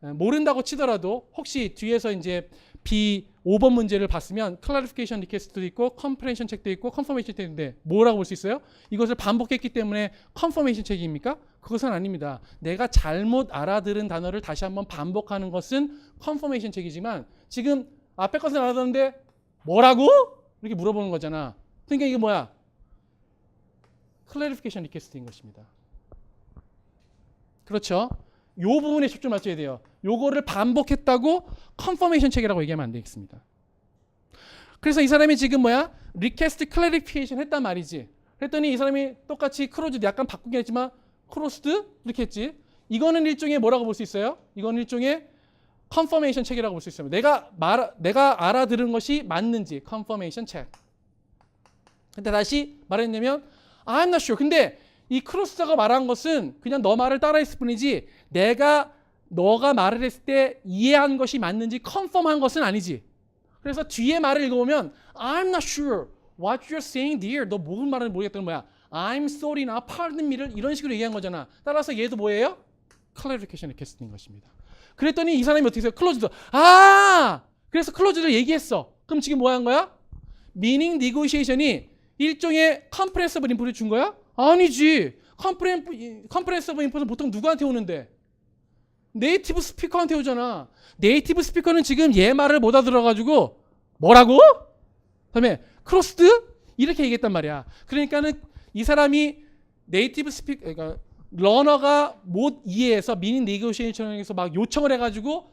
모른다고 치더라도 혹시 뒤에서 이제 B5번 문제를 봤으면 clarification request도 있고 comprehension check도 있고 confirmation check인데 뭐라고 볼 수 있어요? 이것을 반복했기 때문에 confirmation check입니까? 그것은 아닙니다. 내가 잘못 알아들은 단어를 다시 한번 반복하는 것은 confirmation check이지만, 지금 앞에 것은 알아듣는데 뭐라고? 이렇게 물어보는 거잖아. 그러니까 이게 뭐야? clarification request인 것입니다. 그렇죠? 요 부분에 초점 맞춰야 돼요. 요거를 반복했다고 컨퍼메이션 체크라고 얘기하면 안 되겠습니다. 그래서 이 사람이 지금 리퀘스트 클래리피케이션 했단 말이지. 그랬더니 이 사람이 똑같이 크로즈드 약간 바꾸긴 했지만 크로스드 이렇게 했지. 이거는 일종의 뭐라고 볼 수 있어요? 이건 일종의 컨퍼메이션 체크라고 볼 수 있어요. 내가 알아들은 것이 맞는지 컨퍼메이션 체크. 근데 다시 말했냐면 I'm not sure. 근데 이 크로스가 말한 것은 그냥 너 말을 따라했을 뿐이지 너가 말을 했을 때 이해한 것이 맞는지 컨펌한 것은 아니지. 그래서 뒤에 말을 읽어보면 I'm not sure what you're saying dear. 너 무슨 말을 모르겠다는 뭐야. I'm sorry나 pardon me를 이런 식으로 얘기한 거잖아. 따라서 얘도 뭐예요? clarification request인 것입니다. 그랬더니 이 사람이 어떻게 해서 클로즈드. 그래서 클로즈를 얘기했어. 그럼 지금 뭐 한 거야? meaning negotiation이 일종의 comprehensive input을 준 거야? 아니지. comprehensive input은 보통 누구한테 오는데? 네이티브 스피커한테 오잖아. 네이티브 스피커는 지금 얘 말을 못 알아들어가지고 뭐라고? 그다음에 크로스드? 이렇게 얘기했단 말이야. 그러니까는 이 사람이 네이티브 스피커, 그러니까 러너가 못 이해해서 미닝 네고시에이션에서 막 요청을 해가지고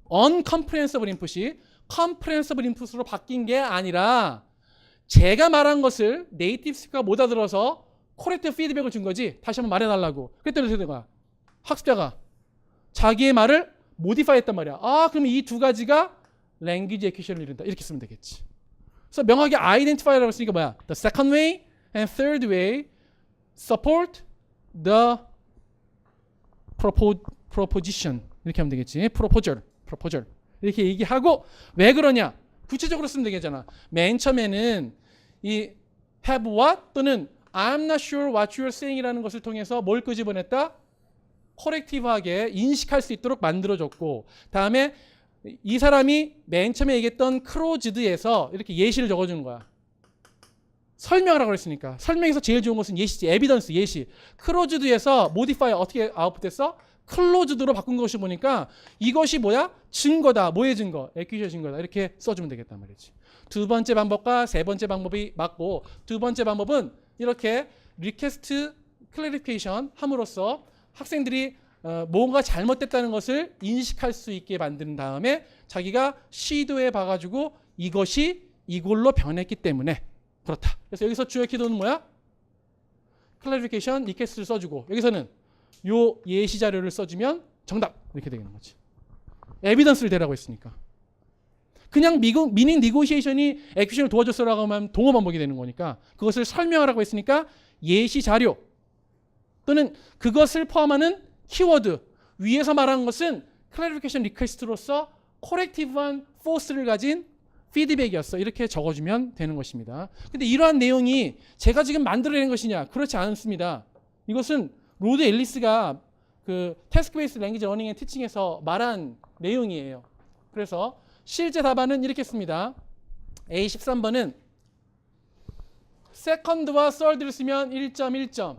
uncomprehensible input이 comprehensible input으로 바뀐 게 아니라 제가 말한 것을 네이티브 스피커가 못 알아들어서 코렉티브 피드백을 준 거지. 다시 한번 말해달라고. 그랬더니 어떻게 된 거야? 학습자가 자기의 말을 모디파이 했단 말이야. 그럼 이 두 가지가 랭귀지 에퀴션을 이룬다. 이렇게 쓰면 되겠지. 그래서 명확하게 identify라고 했으니까 뭐야? The second way and third way support the proposition. 이렇게 하면 되겠지. proposal. 이렇게 얘기하고 왜 그러냐? 구체적으로 쓰면 되겠잖아. 맨 처음에는 이 have what 또는 I'm not sure what you're saying 이라는 것을 통해서 뭘 끄집어냈다? 코렉티브하게 인식할 수 있도록 만들어줬고, 다음에 이 사람이 맨 처음에 얘기했던 크로즈드에서 이렇게 예시를 적어주는 거야. 설명을 하라고 했으니까. 설명에서 제일 좋은 것은 예시지. 에비던스, 예시. 크로즈드에서 모디파이 어떻게 아웃풋했어? 클로즈드로 바꾼 것이 보니까 이것이 뭐야? 증거다. 뭐의 증거? 에퀴션 증거다. 이렇게 써주면 되겠단 말이지. 두 번째 방법과 세 번째 방법이 맞고, 두 번째 방법은 이렇게 리퀘스트 클래리피케이션 함으로써 학생들이 뭔가 잘못됐다는 것을 인식할 수 있게 만든 다음에 자기가 시도해 봐가지고 이것이 이걸로 변했기 때문에 그렇다. 그래서 여기서 주요 키도는 뭐야? 클래리피케이션 리퀘스트를 써주고, 여기서는 요 예시 자료를 써주면 정답 이렇게 되는 거지. 에비던스를 대라고 했으니까. 그냥 미닝 니고시에이션이 에퀴션을 도와줬어라고 하면 동어 반복이 되는 거니까 그것을 설명하라고 했으니까 예시 자료 또는 그것을 포함하는 키워드 위에서 말한 것은 클래리피케이션 리퀘스트로서 코렉티브한 포스를 가진 피드백이었어. 이렇게 적어주면 되는 것입니다. 근데 이러한 내용이 제가 지금 만들어낸 것이냐? 그렇지 않습니다. 이것은 로드 앨리스가 그 태스크 베이스 랭귀지 러닝 앤 티칭에서 말한 내용이에요. 그래서 실제 답안은 이렇게 씁니다. A13번은 세컨드와 서드를 쓰면 1.1점.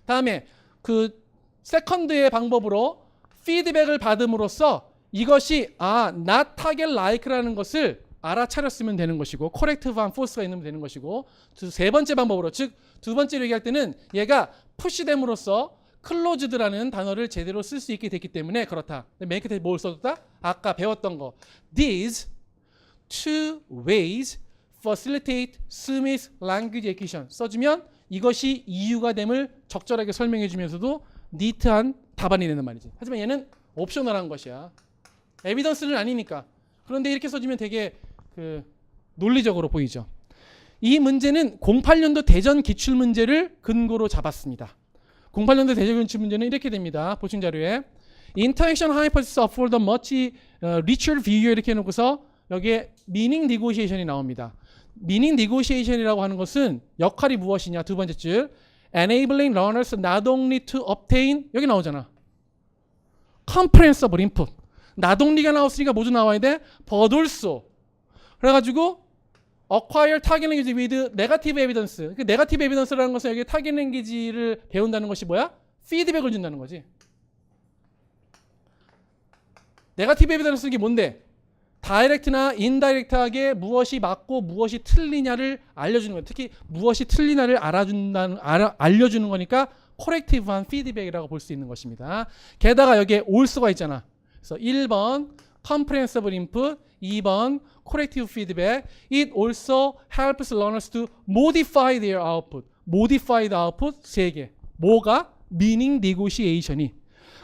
다음에 그 세컨드의 방법으로 피드백을 받음으로써 이것이 not target like라는 것을 알아차렸으면 되는 것이고 corrective한 force가 있으면 되는 것이고, 세 번째 방법으로, 즉 두 번째로 얘기할 때는 얘가 push됨으로써 closed라는 단어를 제대로 쓸 수 있게 됐기 때문에 그렇다. 맨 끝에 뭘 써줬다? 아까 배웠던 거. These two ways facilitate Smith language acquisition 써주면 이것이 이유가 됨을 적절하게 설명해 주면서도 니트한 답안이 되는 말이지. 하지만 얘는 옵셔널한 것이야. 에비던스는 아니니까. 그런데 이렇게 써주면 되게 논리적으로 보이죠. 이 문제는 08년도 대전 기출문제를 근거로 잡았습니다. 08년도 대전 기출문제는 이렇게 됩니다. 보충 자료에 Interaction hypothesis afford a much richer view 이렇게 해놓고서 여기에 meaning negotiation이 나옵니다. meaning negotiation이라고 하는 것은 역할이 무엇이냐? 두 번째 줄 enabling learners not only to obtain 여기 나오잖아. comprehensible input. 나동리가 나왔으니까 모두 나와야 돼. but also. 그래가지고 acquire target language with negative evidence. 그 negative evidence라는 것은 여기 target language를 배운다는 것이 뭐야? 피드백을 준다는 거지. negative evidence는 게 뭔데? 다이렉트나 인다이렉트하게 무엇이 맞고 무엇이 틀리냐를 알려주는 거예요. 특히 무엇이 틀리냐를 알려주는 거니까 코렉티브한 피드백이라고 볼 수 있는 것입니다. 게다가 여기에 also가 있잖아. 그래서 1번 comprehensible input, 2번 corrective feedback. It also helps learners to modify their output. modified output 3개. 뭐가? meaning negotiation이.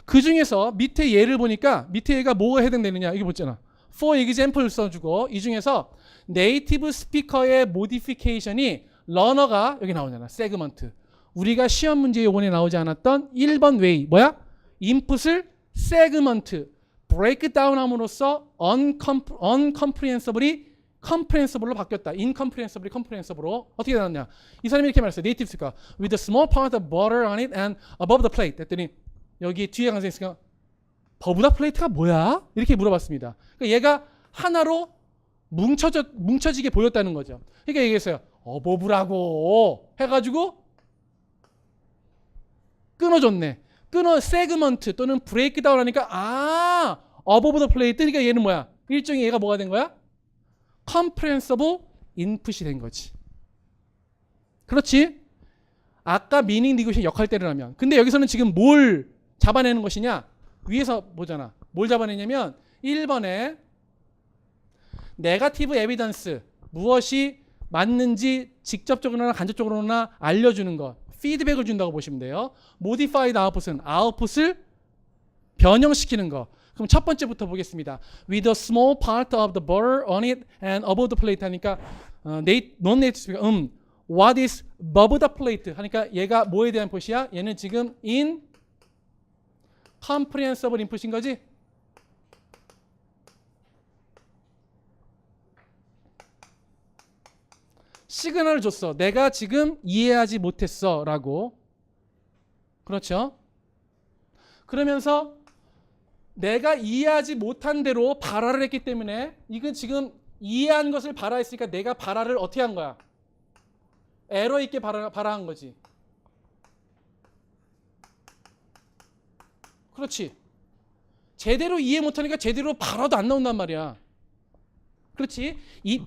그 중에서 밑에 예를 보니까 밑에 얘가 뭐가 해당되느냐 이게 뭐잖아. For example 써주고 이 중에서 네이티브 스피커의 모디피케이션이 러너가 여기 나오잖아. 세그먼트. 우리가 시험 문제 요번에 나오지 않았던 1번 웨이 뭐야? 인풋을 세그먼트 브레이크다운 함으로써 uncomprehensibly comprehensible로 바뀌었다. incomprehensibly comprehensible로 어떻게 되었냐? 이 사람이 이렇게 말했어요. 네이티브 스피커 with a small part of butter on it and above the plate. 했더니 여기 뒤에 강사님 있으니까 버브다 플레이트가 뭐야? 이렇게 물어봤습니다. 그러니까 얘가 하나로 뭉쳐지게 보였다는 거죠. 그러니까 얘기했어요. 어버브라고 해가지고 끊어줬네. 세그먼트 또는 브레이크다운 하니까 어버브 더 플레이트. 그러니까 얘는 뭐야? 일종의 얘가 뭐가 된 거야? 컴프레hensible 인풋이 된 거지. 그렇지? 아까 미닝 니고시에이션 역할대를 하면. 근데 여기서는 지금 뭘 잡아내는 것이냐? 위에서 보잖아. 뭘 잡아내냐면 1번에 네거티브 에비던스 무엇이 맞는지 직접적으로나 간접적으로나 알려주는 것. 피드백을 준다고 보시면 돼요. modified output은 아웃풋을 변형시키는 거. 그럼 첫 번째부터 보겠습니다. With a small part of the butter on it and above the plate 하니까 non-native speaker what is above the plate 하니까 얘가 뭐에 대한 표시야? 얘는 지금 incomprehensible input인 거지? 시그널을 줬어. 내가 지금 이해하지 못했어 라고. 그렇죠? 그러면서 내가 이해하지 못한 대로 발화를 했기 때문에 이건 지금 이해한 것을 발화했으니까 내가 발화를 어떻게 한 거야? 에러 있게 발화한 거지. 그렇지. 제대로 이해 못하니까 제대로 발화도 안 나온단 말이야. 그렇지?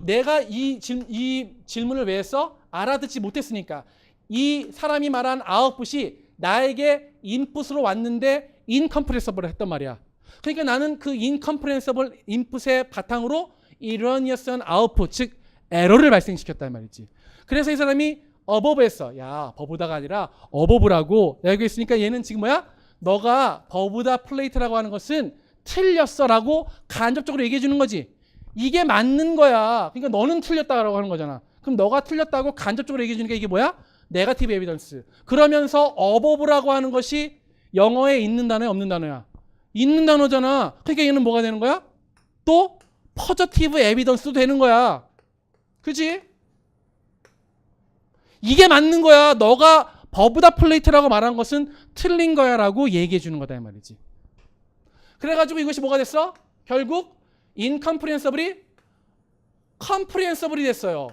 내가 이 질문을 왜 했어? 알아듣지 못했으니까. 이 사람이 말한 아웃풋이 나에게 인풋으로 왔는데 incomprehensible 했단 말이야. 그러니까 나는 그 incomprehensible 인풋의 바탕으로 erroneous한 아웃풋, 즉 에러를 발생시켰단 말이지. 그래서 이 사람이 above 했어. 야, 버브다가 아니라 above라고 여기 있으니까 얘는 지금 뭐야? 너가 버브다 플레이트라고 하는 것은 틀렸어라고 간접적으로 얘기해 주는 거지. 이게 맞는 거야. 그러니까 너는 틀렸다라고 하는 거잖아. 그럼 너가 틀렸다고 간접적으로 얘기해 주니까 이게 뭐야? 네거티브 에비던스. 그러면서 above라고 하는 것이 영어에 있는 단어야, 없는 단어야? 있는 단어잖아. 그러니까 얘는 뭐가 되는 거야? 또 포지티브 에비던스도 되는 거야. 그지? 이게 맞는 거야. 너가 버브다 플레이트라고 말한 것은 틀린 거야 라고 얘기해 주는 거다 이 말이지. 그래가지고 이것이 뭐가 됐어? 결국 incomprehensibly comprehensibly 됐어요.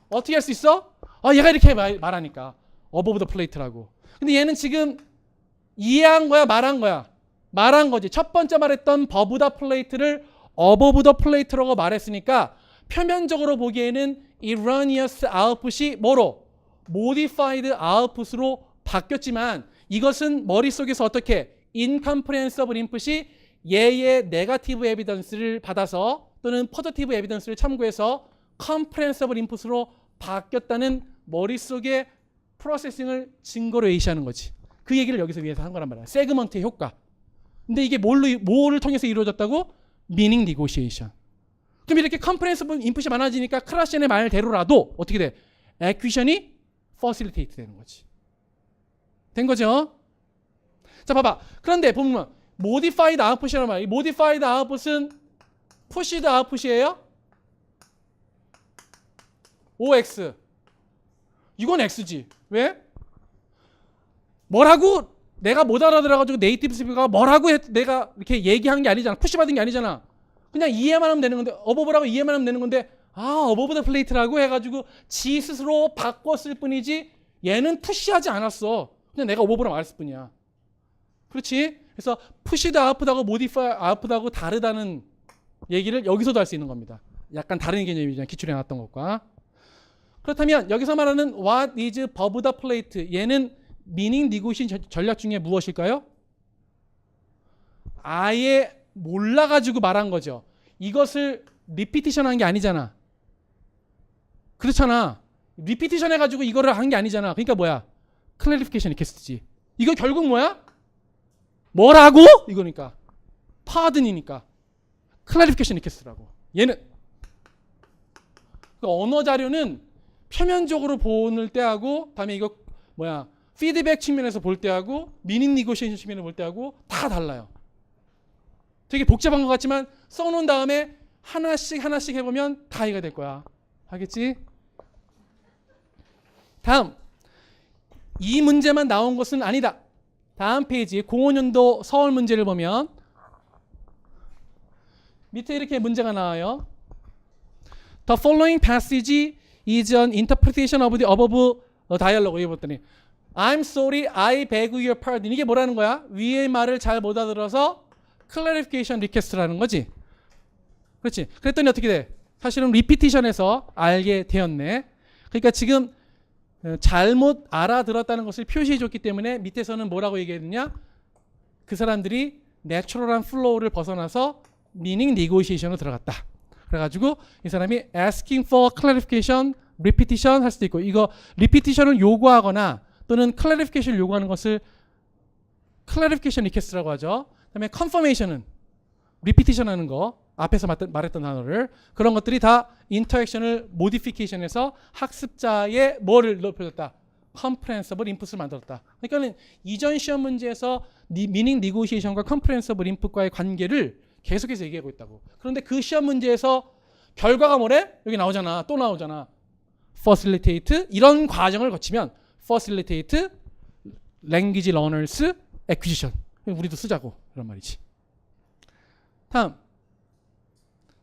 어떻게 할 수 있어? 얘가 이렇게 말하니까 above the plate라고. 근데 얘는 지금 이해한 거야, 말한 거야? 말한 거지. 첫 번째 말했던 버브다 플레이트를 above the plate라고 말했으니까 표면적으로 보기에는 erroneous output이 뭐로? modified output으로 바뀌었지만 이것은 머릿속에서 어떻게 incomprehensible input이 얘의 네거티브 에비던스를 받아서 또는 포지티브 에비던스를 참고해서 comprehensible input으로 바뀌었다는 머릿속의 프로세싱을 증거로 예시하는 거지. 그 얘기를 여기서 위해서 한 거란 말이야. 세그먼트의 효과. 근데 이게 뭐를 통해서 이루어졌다고? meaning negotiation. 그럼 이렇게 comprehensible input이 많아지니까 크라시엔의 말대로라도 어떻게 돼? acquisition이 facilitate 되는 거지. 된 거죠? 자, 봐봐. 그런데 보면 modified output이란 말이야. 이 modified output은 pushed output이에요? OX. 이건 X지. 왜? 뭐라고 내가 못 알아들어가지고 네이티브 스피커가 뭐라고 내가 이렇게 얘기한 게 아니잖아. 푸시 받은 게 아니잖아. 그냥 이해만 하면 되는 건데 어버브라고 이해만 하면 되는 건데 어버브 더 플레이트라고 해가지고 지 스스로 바꿨을 뿐이지 얘는 푸시하지 않았어. 그냥 내가 어버브라고 말했을 뿐이야. 그렇지? 그래서 푸시드 아프다고 모디파이 아프다고 다르다는 얘기를 여기서도 할 수 있는 겁니다. 약간 다른 개념이잖아. 기출에 나왔던 것과. 그렇다면 여기서 말하는 what is above the plate 얘는 meaning negotiation 전략 중에 무엇일까요? 아예 몰라가지고 말한 거죠. 이것을 리피티션 한 게 아니잖아. 그렇잖아. 리피티션 해가지고 이거를 한 게 아니잖아. 그러니까 뭐야? 클래리피케이션 리퀘스트지. 이거 결국 뭐야? 뭐라고? 이거니까. 파든이니까. 클래리피케이션 리퀘스트라고. 얘는 그 언어 자료는 표면적으로 보는 때하고 다음에 이거 뭐야? 피드백 측면에서 볼 때하고 미닝 니고시에이션 측면에서 볼 때하고 다 달라요. 되게 복잡한 것 같지만 써놓은 다음에 하나씩 해보면 다 이해가 될 거야. 알겠지? 다음. 이 문제만 나온 것은 아니다. 다음 페이지 05년도 서울 문제를 보면 밑에 이렇게 문제가 나와요. The following passage is an interpretation of the above dialogue. 이거 봤더니 I'm sorry, I beg your pardon. 이게 뭐라는 거야? 위의 말을 잘 못 알아들어서 clarification request라는 거지. 그렇지. 그랬더니 어떻게 돼? 사실은 리피티션에서 알게 되었네. 그러니까 지금 잘못 알아들었다는 것을 표시해 줬기 때문에 밑에서는 뭐라고 얘기했느냐? 그 사람들이 내추럴한 플로우를 벗어나서 meaning negotiation으로 들어갔다. 그래가지고 이 사람이 asking for clarification, repetition 할 수도 있고 이거 repetition을 요구하거나 또는 clarification을 요구하는 것을 clarification request라고 하죠. 그다음에 confirmation은 repetition 하는 거 앞에서 말했던 단어를 그런 것들이 다 인터액션을 모디피케이션해서 학습자의 뭐를 높여줬다. comprehensible input을 만들었다. 그러니까는 이전 시험 문제에서 meaning negotiation과 comprehensible input과의 관계를 계속해서 얘기하고 있다고. 그런데 그 시험 문제에서 결과가 뭐래? 여기 나오잖아. 또 나오잖아. facilitate 이런 과정을 거치면 facilitate language learners acquisition. 우리도 쓰자고 그런 말이지. 다음.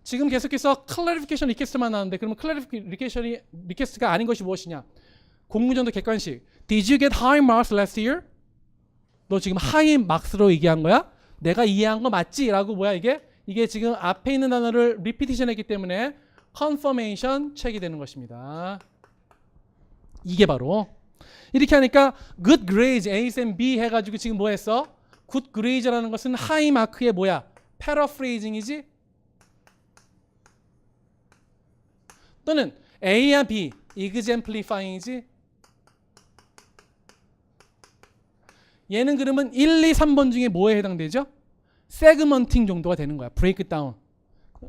지금 계속해서 clarification request만 나왔는데 그러면 clarification request가 아닌 것이 무엇이냐? 공문전도 객관식. Did you get high marks last year? 너 지금 high marks로 얘기한 거야? 내가 이해한 거 맞지? 라고 뭐야 이게? 이게 지금 앞에 있는 단어를 repetition 했기 때문에 confirmation 체크이 되는 것입니다. 이게 바로 이렇게 하니까 good grades A's and B 해가지고 지금 뭐 했어? good grades라는 것은 high mark의 뭐야? paraphrasing이지? 또는 A와 B exemplifying이지? 얘는 그러면 1, 2, 3번 중에 뭐에 해당되죠? 세그먼팅 정도가 되는 거야. 브레이크 다운.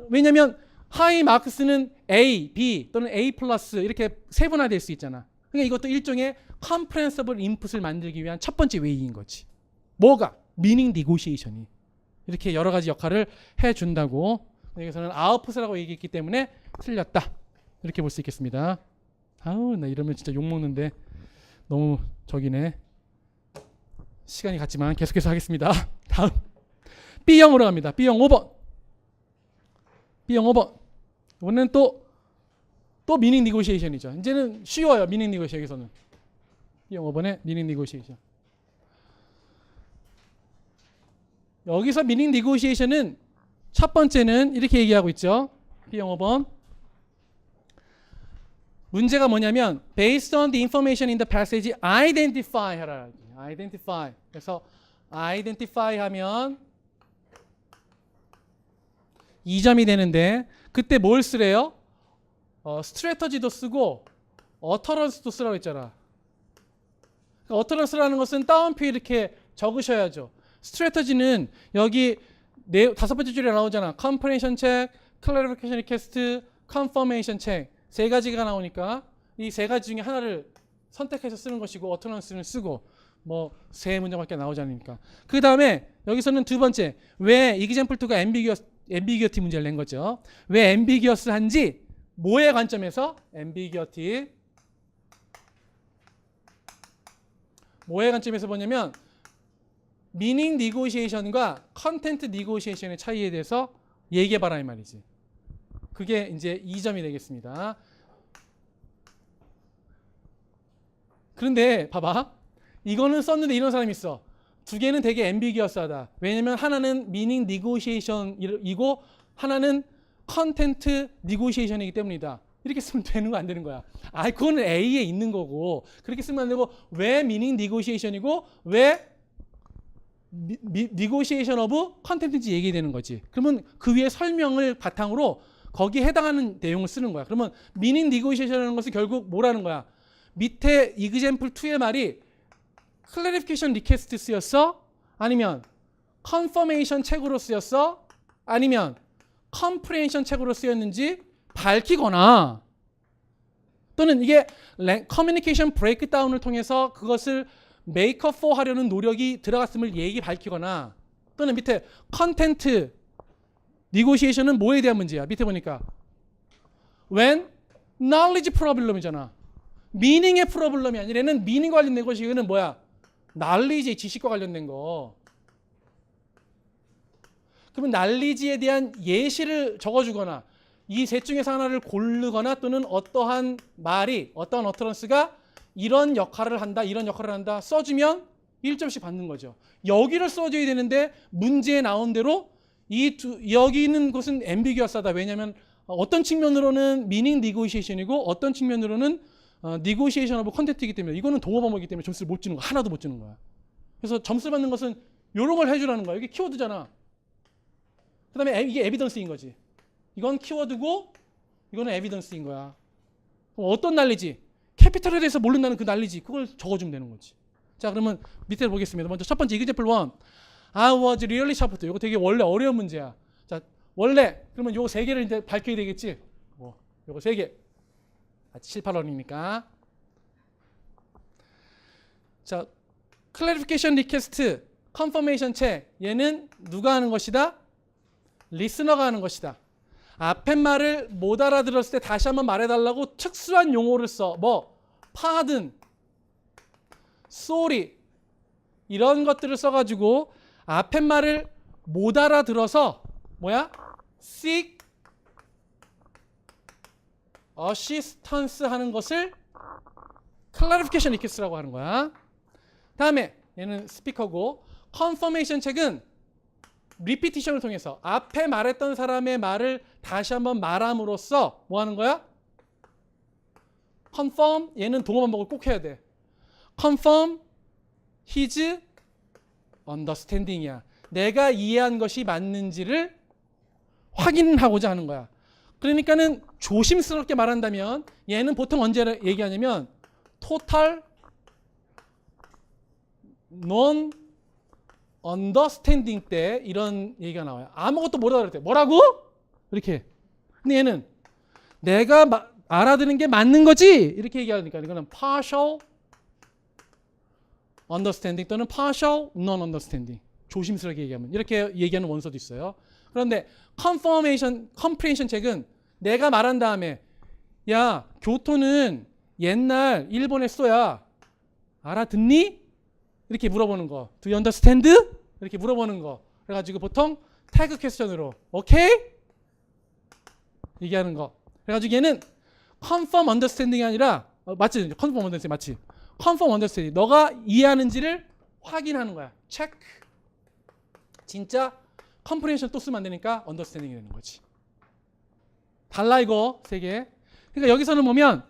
왜냐면 하이 마크스는 A, B 또는 A 플러스 이렇게 세분화될 수 있잖아. 그러니까 이것도 일종의 컴프렌서블 인풋을 만들기 위한 첫 번째 웨이인 거지. 뭐가? 미닝 니고시에이션이. 이렇게 여러 가지 역할을 해준다고. 여기서는 아웃풋이라고 얘기했기 때문에 틀렸다. 이렇게 볼 수 있겠습니다. 아우 나 이러면 진짜 욕먹는데 너무 저기네. 시간이 갔지만 계속해서 하겠습니다. 다음 B형으로 갑니다. B형 5번. B형 5번. 이번에는 또 미닝 니고시에이션이죠. 이제는 쉬워요. 미닝 니고시에이션은. B형 5번에 미닝 니고시에이션. 여기서 미닝 니고시에이션은 첫 번째는 이렇게 얘기하고 있죠. B형 5번. 문제가 뭐냐면 based on the information in the passage identify 해라. identify. 그래서 identify 하면 2점이 되는데 그때 뭘 쓰래요? 스트래터지도 쓰고 어터런스도 쓰라고 했잖아. 어터런스라는 것은 따옴표 이렇게 적으셔야죠. 스트래터지는 여기 다섯 번째 줄에 나오잖아. comprehension check, clarification request, confirmation check. 세 가지가 나오니까 이 세 가지 중에 하나를 선택해서 쓰는 것이고 어터런스는 쓰고 뭐 세 문장밖에 나오지 않으니까. 그 다음에 여기서는 두 번째 왜 example2가 ambiguity 문제를 낸 거죠. 왜 ambiguous한지 뭐의 관점에서 ambiguity 뭐의 관점에서 보냐면 meaning negotiation과 content negotiation의 차이에 대해서 얘기해봐라 이 말이지. 그게 이제 2점이 되겠습니다. 그런데 봐봐. 이거는 썼는데 이런 사람이 있어. 두 개는 되게 ambiguous하다. 왜냐면 하나는 meaning negotiation이고 하나는 content negotiation이기 때문이다. 이렇게 쓰면 되는 거 안 되는 거야? 아, 그거는 A에 있는 거고 그렇게 쓰면 안 되고 왜 meaning negotiation이고 왜 negotiation of content인지 얘기되는 거지. 그러면 그 위에 설명을 바탕으로 거기에 해당하는 내용을 쓰는 거야. 그러면 meaning negotiation이라는 것은 결국 뭐라는 거야? 밑에 example 2의 말이 clarification request 쓰였어? 아니면 confirmation 책으로 쓰였어? 아니면 comprehension 책으로 쓰였는지 밝히거나 또는 이게 communication breakdown을 통해서 그것을 make up for 하려는 노력이 들어갔음을 밝히거나 또는 밑에 content negotiation은 뭐에 대한 문제야? 밑에 보니까 when knowledge problem이잖아. meaning의 프로블럼이 아니라 얘는 meaning 관련된 것이 이거는 뭐야? knowledge, 지식과 관련된 거. 그러면 knowledge에 대한 예시를 적어주거나 이 셋 중에서 하나를 고르거나 또는 어떠한 말이 어떠한 어터런스가 이런 역할을 한다 이런 역할을 한다 써주면 1점씩 받는 거죠. 여기를 써줘야 되는데 문제에 나온 대로 여기 있는 곳은 ambiguous하다. 왜냐하면 어떤 측면으로는 meaning negotiation이고 어떤 측면으로는 negotiation of content이기 때문에 이거는 동어 범위이기 때문에 점수를 못 주는 거야. 하나도 못 주는 거야. 그래서 점수 받는 것은 이런 걸 해주라는 거야. 이게 키워드잖아. 그 다음에 이게 에비던스인 거지. 이건 키워드고 이거는 에비던스인 거야. 어떤 난리지? 캐피탈에 대해서 모른다는 그 난리지. 그걸 적어주면 되는 거지. 자, 그러면 밑에 보겠습니다. 먼저 첫 번째 example 1. I was really shocked. 이거 되게 원래 어려운 문제야. 자, 원래 그러면 요거 세 개를 이제 밝혀야 되겠지. 요거 세 개. 7, 8원이니까. 자, clarification request, confirmation check. 얘는 누가 하는 것이다? 리스너가 하는 것이다. 앞에 말을 못 알아들었을 때 다시 한번 말해달라고 특수한 용어를 써. pardon, sorry 이런 것들을 써가지고 앞에 말을 못 알아들어서 seek assistance 하는 것을 clarification request라고 하는 거야. 다음에 얘는 스피커고 confirmation check은 리피티션을 통해서 앞에 말했던 사람의 말을 다시 한번 말함으로써 뭐 하는 거야? confirm 얘는 동어 반복을 꼭 해야 돼. confirm his understanding이야. 내가 이해한 것이 맞는지를 확인하고자 하는 거야. 그러니까는 조심스럽게 말한다면 얘는 보통 언제 얘기하냐면 total non understanding 때 이런 얘기가 나와요. 아무것도 못 알아들 때 뭐라고? 이렇게. 근데 얘는 내가 알아듣는 게 맞는 거지? 이렇게 얘기하니까 이거는 partial understanding 또는 partial non understanding. 조심스럽게 얘기하면 이렇게 얘기하는 원서도 있어요. 그런데 comprehension 책은 내가 말한 다음에 야, 교토는 옛날 일본에 써야 알아듣니? 이렇게 물어보는 거. Do you understand? 이렇게 물어보는 거. 그래가지고 보통 태그 퀘스천으로 오케이? 얘기하는 거. 그래가지고 얘는 confirm understanding이 아니라 맞지? confirm understanding 맞지? confirm understanding. 너가 이해하는지를 확인하는 거야. check. 진짜 comprehension 또 쓰면 안 되니까 understanding이 되는 거지. 달라 이거 세 개. 그러니까 여기서는 보면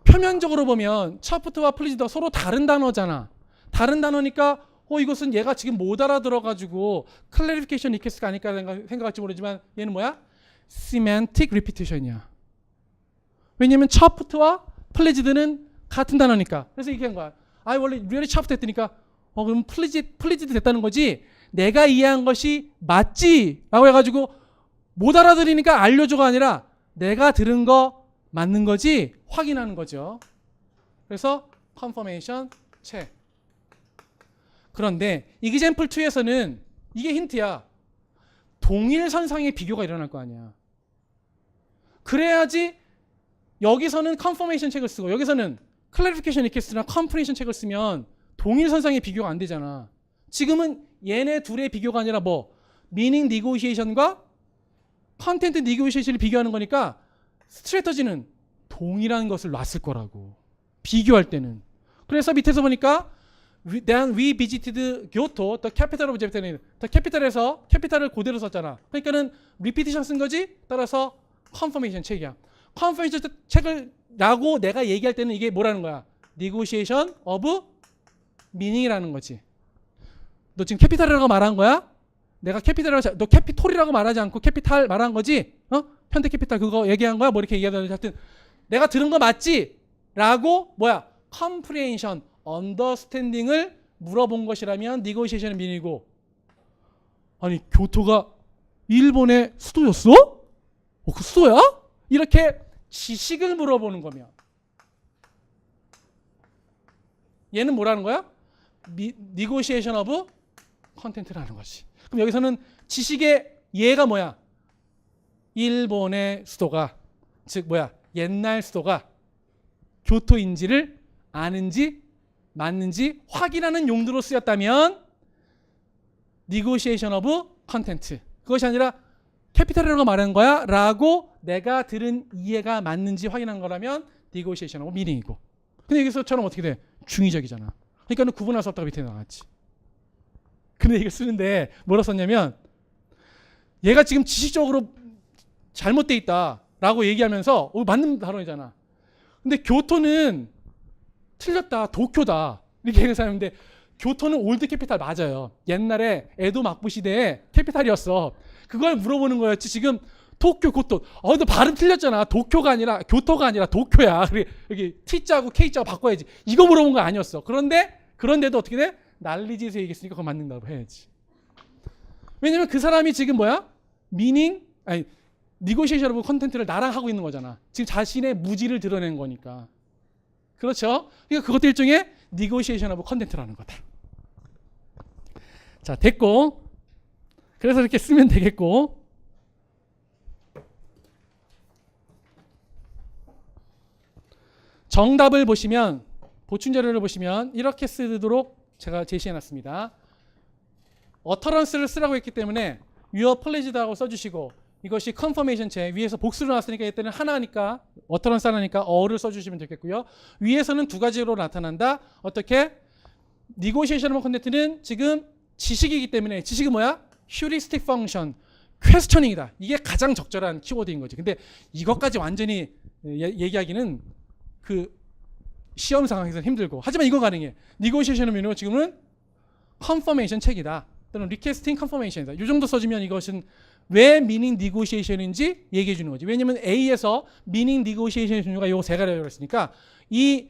표면적으로 보면 첫부터와 플리즈가 서로 다른 단어잖아. 다른 단어니까 이것은 얘가 지금 못 알아들어가지고 클래리피케이션 리퀘스트가 아닐까 생각할지 모르지만 얘는 뭐야? semantic repetition이야. 왜냐면 첫부터와 플리즈드는 같은 단어니까. 그래서 이렇게 한 거야. 원래 really chopped 했으니까 그럼 플리즈드 됐다는 거지. 내가 이해한 것이 맞지? 라고 해가지고 못 알아들으니까 알려줘가 아니라 내가 들은 거 맞는 거지? 확인하는 거죠. 그래서 confirmation check. 그런데 example 2에서는 이게 힌트야. 동일 선상의 비교가 일어날 거 아니야. 그래야지 여기서는 confirmation check을 쓰고 여기서는 clarification request나 comprehension check을 쓰면 동일 선상의 비교가 안 되잖아. 지금은 얘네 둘의 비교가 아니라 meaning negotiation과 content negotiation을 비교하는 거니까 스트래터지는 동일한 것을 놨을 거라고. 비교할 때는. 그래서 밑에서 보니까 Then we visited Kyoto, the capital of Japan. The capital에서 캐피탈을 그대로 썼잖아. 그러니까는 repetition 쓴 거지. 따라서 confirmation check이야. 컨퍼런스 책을 라고 내가 얘기할 때는 이게 뭐라는 거야? negotiation of meaning이라는 거지. 너 지금 캐피탈이라고 말한 거야? 내가 캐피탈이라고, 너 캐피톨이라고 말하지 않고 캐피탈 말한 거지? 현대 캐피탈 그거 얘기한 거야? 뭐 이렇게 얘기하더니 하여튼 내가 들은 거 맞지? 라고 뭐야? comprehension, understanding을 물어본 것이라면 negotiation은 meaning이고, 아니 교토가 일본의 수도였어? 그 수도야? 이렇게 지식을 물어보는 거면 얘는 뭐라는 거야? negotiation of content라는 거지. 그럼 여기서는 지식의 예가 뭐야? 일본의 수도가, 즉 뭐야? 옛날 수도가 교토인지를 아는지 맞는지 확인하는 용도로 쓰였다면 negotiation of content. 그것이 아니라 캐피탈이라고 말하는 거야 라고 내가 들은 이해가 맞는지 확인한 거라면 negotiation of meaning이고. 근데 여기서처럼 어떻게 돼? 중의적이잖아. 그러니까는 구분할 수 없다고 밑에 나왔지. 근데 이걸 쓰는데 뭐라 썼냐면 얘가 지금 지식적으로 잘못돼 있다라고 얘기하면서 맞는 발언이잖아. 근데 교토는 틀렸다. 도쿄다. 이렇게 얘기하는데 교토는 올드 캐피탈 맞아요. 옛날에 에도 막부 시대에 캐피탈이었어. 그걸 물어보는 거였지. 지금 도쿄, 교토. 너 발음 틀렸잖아. 도쿄가 아니라 교토가 아니라 도쿄야. 여기 T자하고 K자하고 바꿔야지. 이거 물어본 거 아니었어. 그런데도 어떻게 돼? 난리지에서 얘기했으니까 그거 맞는다고 해야지. 왜냐면 그 사람이 지금 뭐야? negotiation of content를 나랑 하고 있는 거잖아. 지금 자신의 무지를 드러낸 거니까. 그렇죠? 그러니까 그것도 일종의 negotiation of content라는 거다. 자, 됐고. 그래서 이렇게 쓰면 되겠고. 정답을 보시면, 보충 자료를 보시면 이렇게 쓰도록 제가 제시해 놨습니다. 어터런스를 쓰라고 했기 때문에 your pledged하고 써주시고, 이것이 컨퍼메이션 체, 위에서 복수로 나왔으니까 이때는 하나니까 어터런스 하나니까 어를 써주시면 되겠고요. 위에서는 두 가지로 나타난다. 어떻게? negotiation of content는 지금 지식이기 때문에, 지식은 뭐야? heuristic function, 퀘스처닝이다. 이게 가장 적절한 키워드인 거지. 근데 이것까지 완전히 얘기하기는 그 시험 상황에서는 힘들고, 하지만 이거 가능해. negotiation of meaning은 지금은 confirmation 책이다. 또는 requesting confirmation이다. 이 정도 써주면 이것은 왜 meaning negotiation인지 얘기해 주는 거지. 왜냐면 A에서 meaning negotiation 종류가 요 세 가지라고 했으니까 이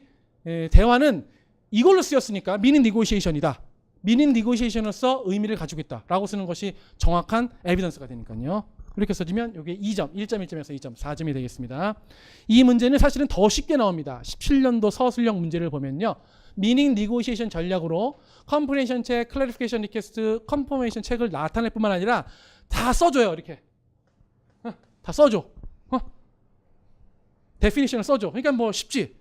대화는 이걸로 쓰였으니까 meaning negotiation이다. meaning negotiation으로서 의미를 가지고 있다라고 쓰는 것이 정확한 에비던스가 되니까요. 이렇게 써주면 이게 2점, 1.1점에서 2점, 4점이 되겠습니다. 이 문제는 사실은 더 쉽게 나옵니다. 17년도 서술형 문제를 보면요. meaning negotiation 전략으로 comprehension 책, clarification request, confirmation 책을 나타낼 뿐만 아니라 다 써줘요. 이렇게 다 써줘. definition을 써줘. 그러니까 뭐 쉽지.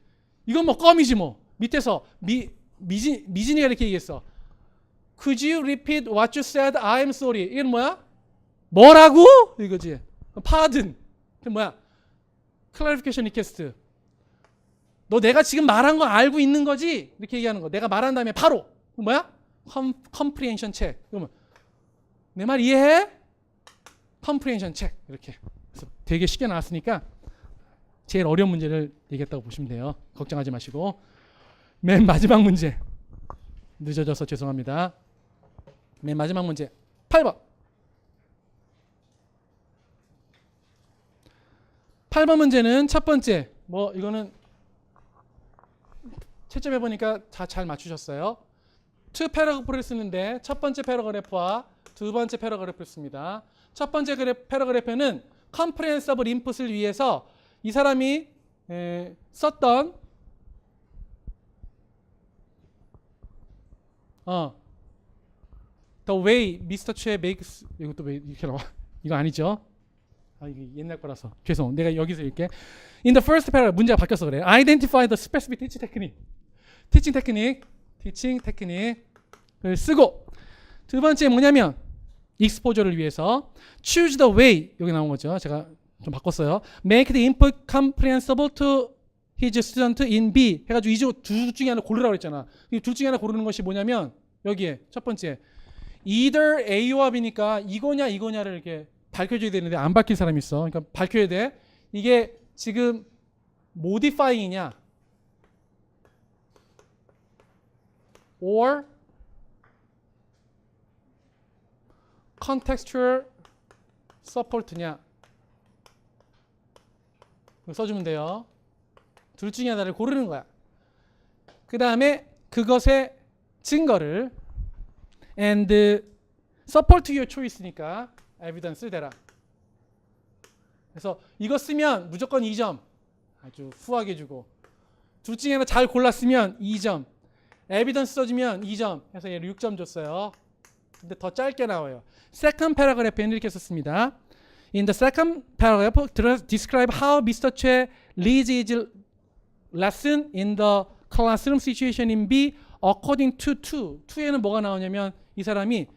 이건 뭐 껌이지 뭐. 밑에서 미진이가 이렇게 얘기했어. Could you repeat what you said? I'm sorry. 이건 뭐야? 뭐라고? 이거지. pardon. 뭐야? clarification request. 너 내가 지금 말한 거 알고 있는 거지? 이렇게 얘기하는 거. 내가 말한 다음에 바로 뭐야? comprehension check. 그러면 내 말 이해해? comprehension check. 이렇게. 그래서 되게 쉽게 나왔으니까 제일 어려운 문제를 얘기했다고 보시면 돼요. 걱정하지 마시고. 맨 마지막 문제. 늦어져서 죄송합니다. 맨 마지막 문제. 8번. 8번 문제는 첫 번째. 뭐 이거는 채점해 보니까 다 잘 맞추셨어요. 투 패러그래프를 쓰는데 첫 번째 패러그래프와 두 번째 패러그래프를 씁니다. 첫 번째 패러그래프는 comprehensive input을 위해서 이 사람이 썼던 The way Mr. Choi makes, 이것도 왜 이렇게 나와? 이거 아니죠? 이게 옛날 거라서 죄송. 내가 여기서 읽게. In the first paragraph 문제가 바뀌어서 그래. Identify the specific teaching technique. teaching technique를 쓰고, 두 번째 뭐냐면 exposure를 위해서 choose the way, 여기 나온 거죠. 제가 좀 바꿨어요. Make the input comprehensible to his student in B 해가지고 이 둘 중에 하나 고르라고 했잖아. 이 둘 중에 하나 고르는 것이 뭐냐면 여기에 첫 번째 either A와 B니까 이거냐를 이렇게 밝혀줘야 되는데 안 밝힌 사람이 있어. 그러니까 밝혀야 돼. 이게 지금 modifying이냐 or contextual support냐 써주면 돼요. 둘 중에 하나를 고르는 거야. 그 다음에 그것의 증거를 and support your choice니까 evidence를 대라. 그래서 이거 쓰면 무조건 2점 아주 후하게 주고, 둘 중에 하나 잘 골랐으면 2점, 에비던스 써주면 2점 해서 얘를 6점 줬어요. 근데 더 짧게 나와요. Second paragraph에는 이렇게 썼습니다. In the second paragraph, describe how Mr. Choi leads his lesson in the classroom situation in B according to 2에는 뭐가 나오냐면 이 사람이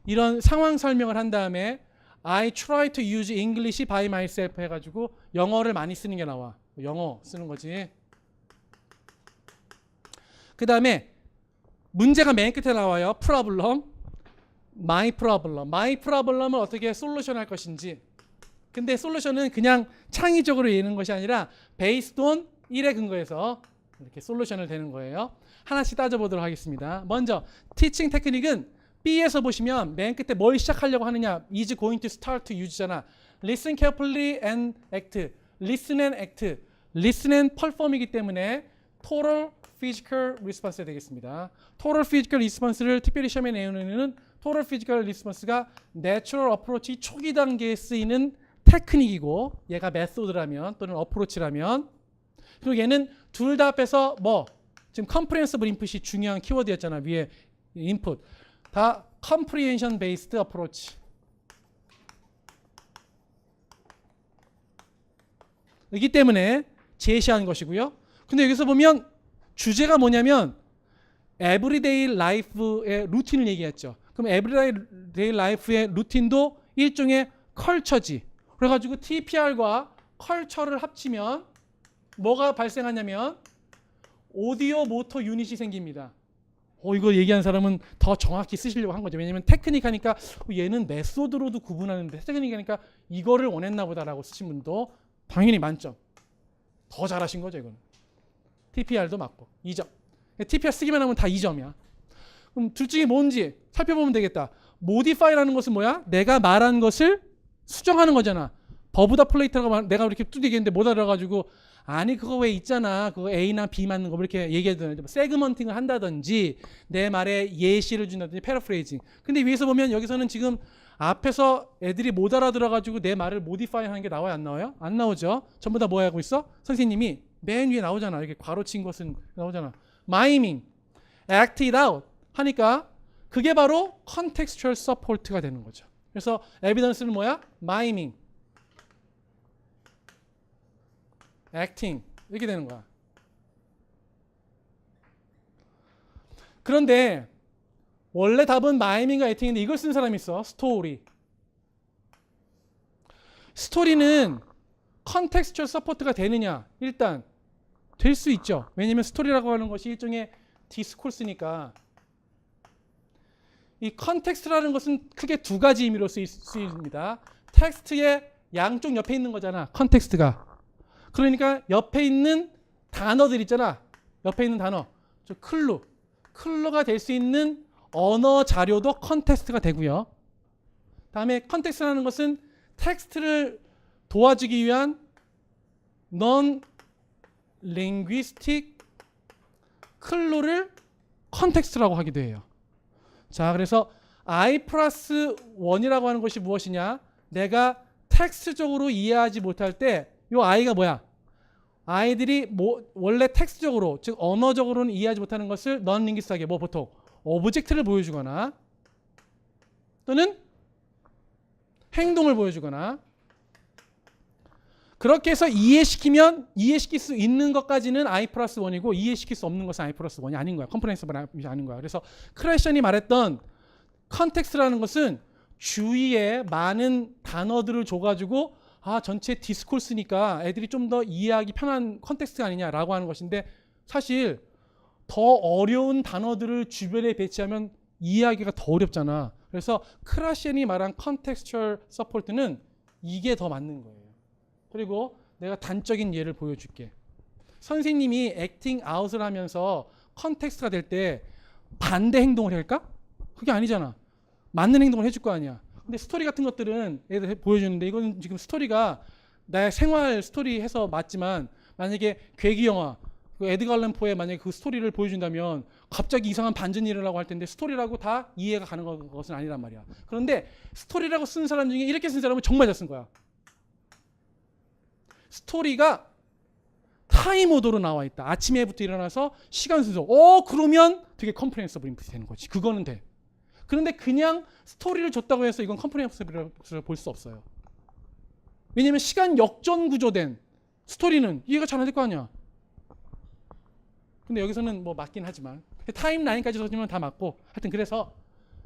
이런 상황 설명을 한 다음에 I try to use English by myself 해가지고 영어를 많이 쓰는 게 나와. 영어 쓰는 거지. 그 다음에 문제가 맨 끝에 나와요. problem, my problem. my problem을 어떻게 솔루션 할 것인지. 근데 솔루션은 그냥 창의적으로 얘기하는 것이 아니라 based on 1에 근거해서 이렇게 솔루션을 되는 거예요. 하나씩 따져보도록 하겠습니다. 먼저 teaching 테크닉은 B에서 보시면 맨 끝에 뭘 시작하려고 하느냐, is going to start to use잖아. listen carefully and act, listen and act, listen and perform이기 때문에 total physical response가 되겠습니다. total physical response를 특별히 시험에 내는 이유는 total physical response가 natural approach 초기 단계에 쓰이는 테크닉이고 얘가 method라면 또는 approach라면, 그리고 얘는 둘 다 합해서 뭐 지금 comprehensive input이 중요한 키워드였잖아. 위에 input 다 comprehension based approach 이기 때문에 제시한 것이고요. 근데 여기서 보면 주제가 뭐냐면 everyday life의 루틴을 얘기했죠. 그럼 everyday life의 루틴도 일종의 컬처지. 그래가지고 TPR과 컬처를 합치면 뭐가 발생하냐면 오디오 모터 유닛이 생깁니다. 이거 얘기한 사람은 더 정확히 쓰시려고 한 거죠. 왜냐면 테크닉 하니까 얘는 메소드로도 구분하는데 테크닉 하니까 이거를 원했나 보다라고 쓰신 분도 당연히 만점. 더 잘하신 거죠. 이거는. TPR도 맞고 2점. TPR 쓰기만 하면 다 2점이야. 그럼 둘 중에 뭔지 살펴보면 되겠다. modify라는 것은 뭐야? 내가 말한 것을 수정하는 거잖아. 버브다 플레이트라고 내가 이렇게 뚜 얘기했는데 못 알아가지고 아니 그거 왜 있잖아. 그거 A나 B 맞는 거 이렇게 얘기하든지 세그먼팅을 한다든지 내 말에 예시를 준다든지 패러프레이징. 근데 위에서 보면 여기서는 지금 앞에서 애들이 못 알아들어가지고 내 말을 모디파이 하는 게 나와요? 안 나와요? 안 나오죠. 전부 다 뭐 하고 있어? 선생님이 맨 위에 나오잖아. 이렇게 괄호친 것은 나오잖아. miming, act it out 하니까 그게 바로 contextual support가 되는 거죠. 그래서 evidence는 뭐야? miming, acting 이렇게 되는 거야. 그런데 원래 답은 miming과 acting인데 이걸 쓴 사람이 있어. 스토리. 스토리는 contextual support가 되느냐? 일단 될 수 있죠. 왜냐하면 스토리라고 하는 것이 일종의 디스코스니까. 이 컨텍스트라는 것은 크게 두 가지 의미로 쓰입니다. 텍스트의 양쪽 옆에 있는 거잖아. 컨텍스트가. 그러니까 옆에 있는 단어들 있잖아. 옆에 있는 단어. 저 클루가 될 수 있는 언어 자료도 컨텍스트가 되고요. 다음에 컨텍스트라는 것은 텍스트를 도와주기 위한 non-linguistic 클루를 컨텍스트라고 하기도 해요. 자, 그래서 I 플러스 1이라고 하는 것이 무엇이냐? 내가 텍스트적으로 이해하지 못할 때 이 I가 뭐야? 아이들이 원래 텍스트적으로, 즉 언어적으로는 이해하지 못하는 것을 non-linguistic하게 보통 오브젝트를 보여주거나 또는 행동을 보여주거나 그렇게 해서 이해시킬 수 있는 것까지는 I 플러스 1이고 이해시킬 수 없는 것은 I 플러스 1이 아닌 거야. 컴프레hen시브가 아닌 거야. 그래서 크레션이 말했던 컨텍스트라는 것은 주위에 많은 단어들을 줘가지고 전체 디스코스니까 애들이 좀 더 이해하기 편한 컨텍스트가 아니냐라고 하는 것인데 사실 더 어려운 단어들을 주변에 배치하면 이해하기가 더 어렵잖아. 그래서 크라시엔이 말한 컨텍스추얼 서포트는 이게 더 맞는 거예요. 그리고 내가 단적인 예를 보여줄게. 선생님이 액팅 아웃을 하면서 컨텍스트가 될 때 반대 행동을 할까? 그게 아니잖아. 맞는 행동을 해줄 거 아니야. 근데 스토리 같은 것들은 애들 보여주는데 이건 지금 스토리가 나의 생활 스토리 해서 맞지만 만약에 괴기 영화 그 에드가 알런 포의 만약에 그 스토리를 보여준다면 갑자기 이상한 반전 일어나고 할 텐데 스토리라고 다 이해가 가는 것은 아니란 말이야. 그런데 스토리라고 쓴 사람 중에 이렇게 쓴 사람은 정말 잘 쓴 거야. 스토리가 타임 오더로 나와 있다. 아침에부터 일어나서 시간 순서. 그러면 되게 컴프레hensible 인풋이 되는 거지. 그거는 돼. 그런데 그냥 스토리를 줬다고 해서 이건 컴프레hensible 볼 수 없어요. 왜냐면 시간 역전 구조된 스토리는 이해가 잘 안 될 거 아니야. 근데 여기서는 뭐 맞긴 하지만 타임라인까지 써주면 다 맞고 하여튼 그래서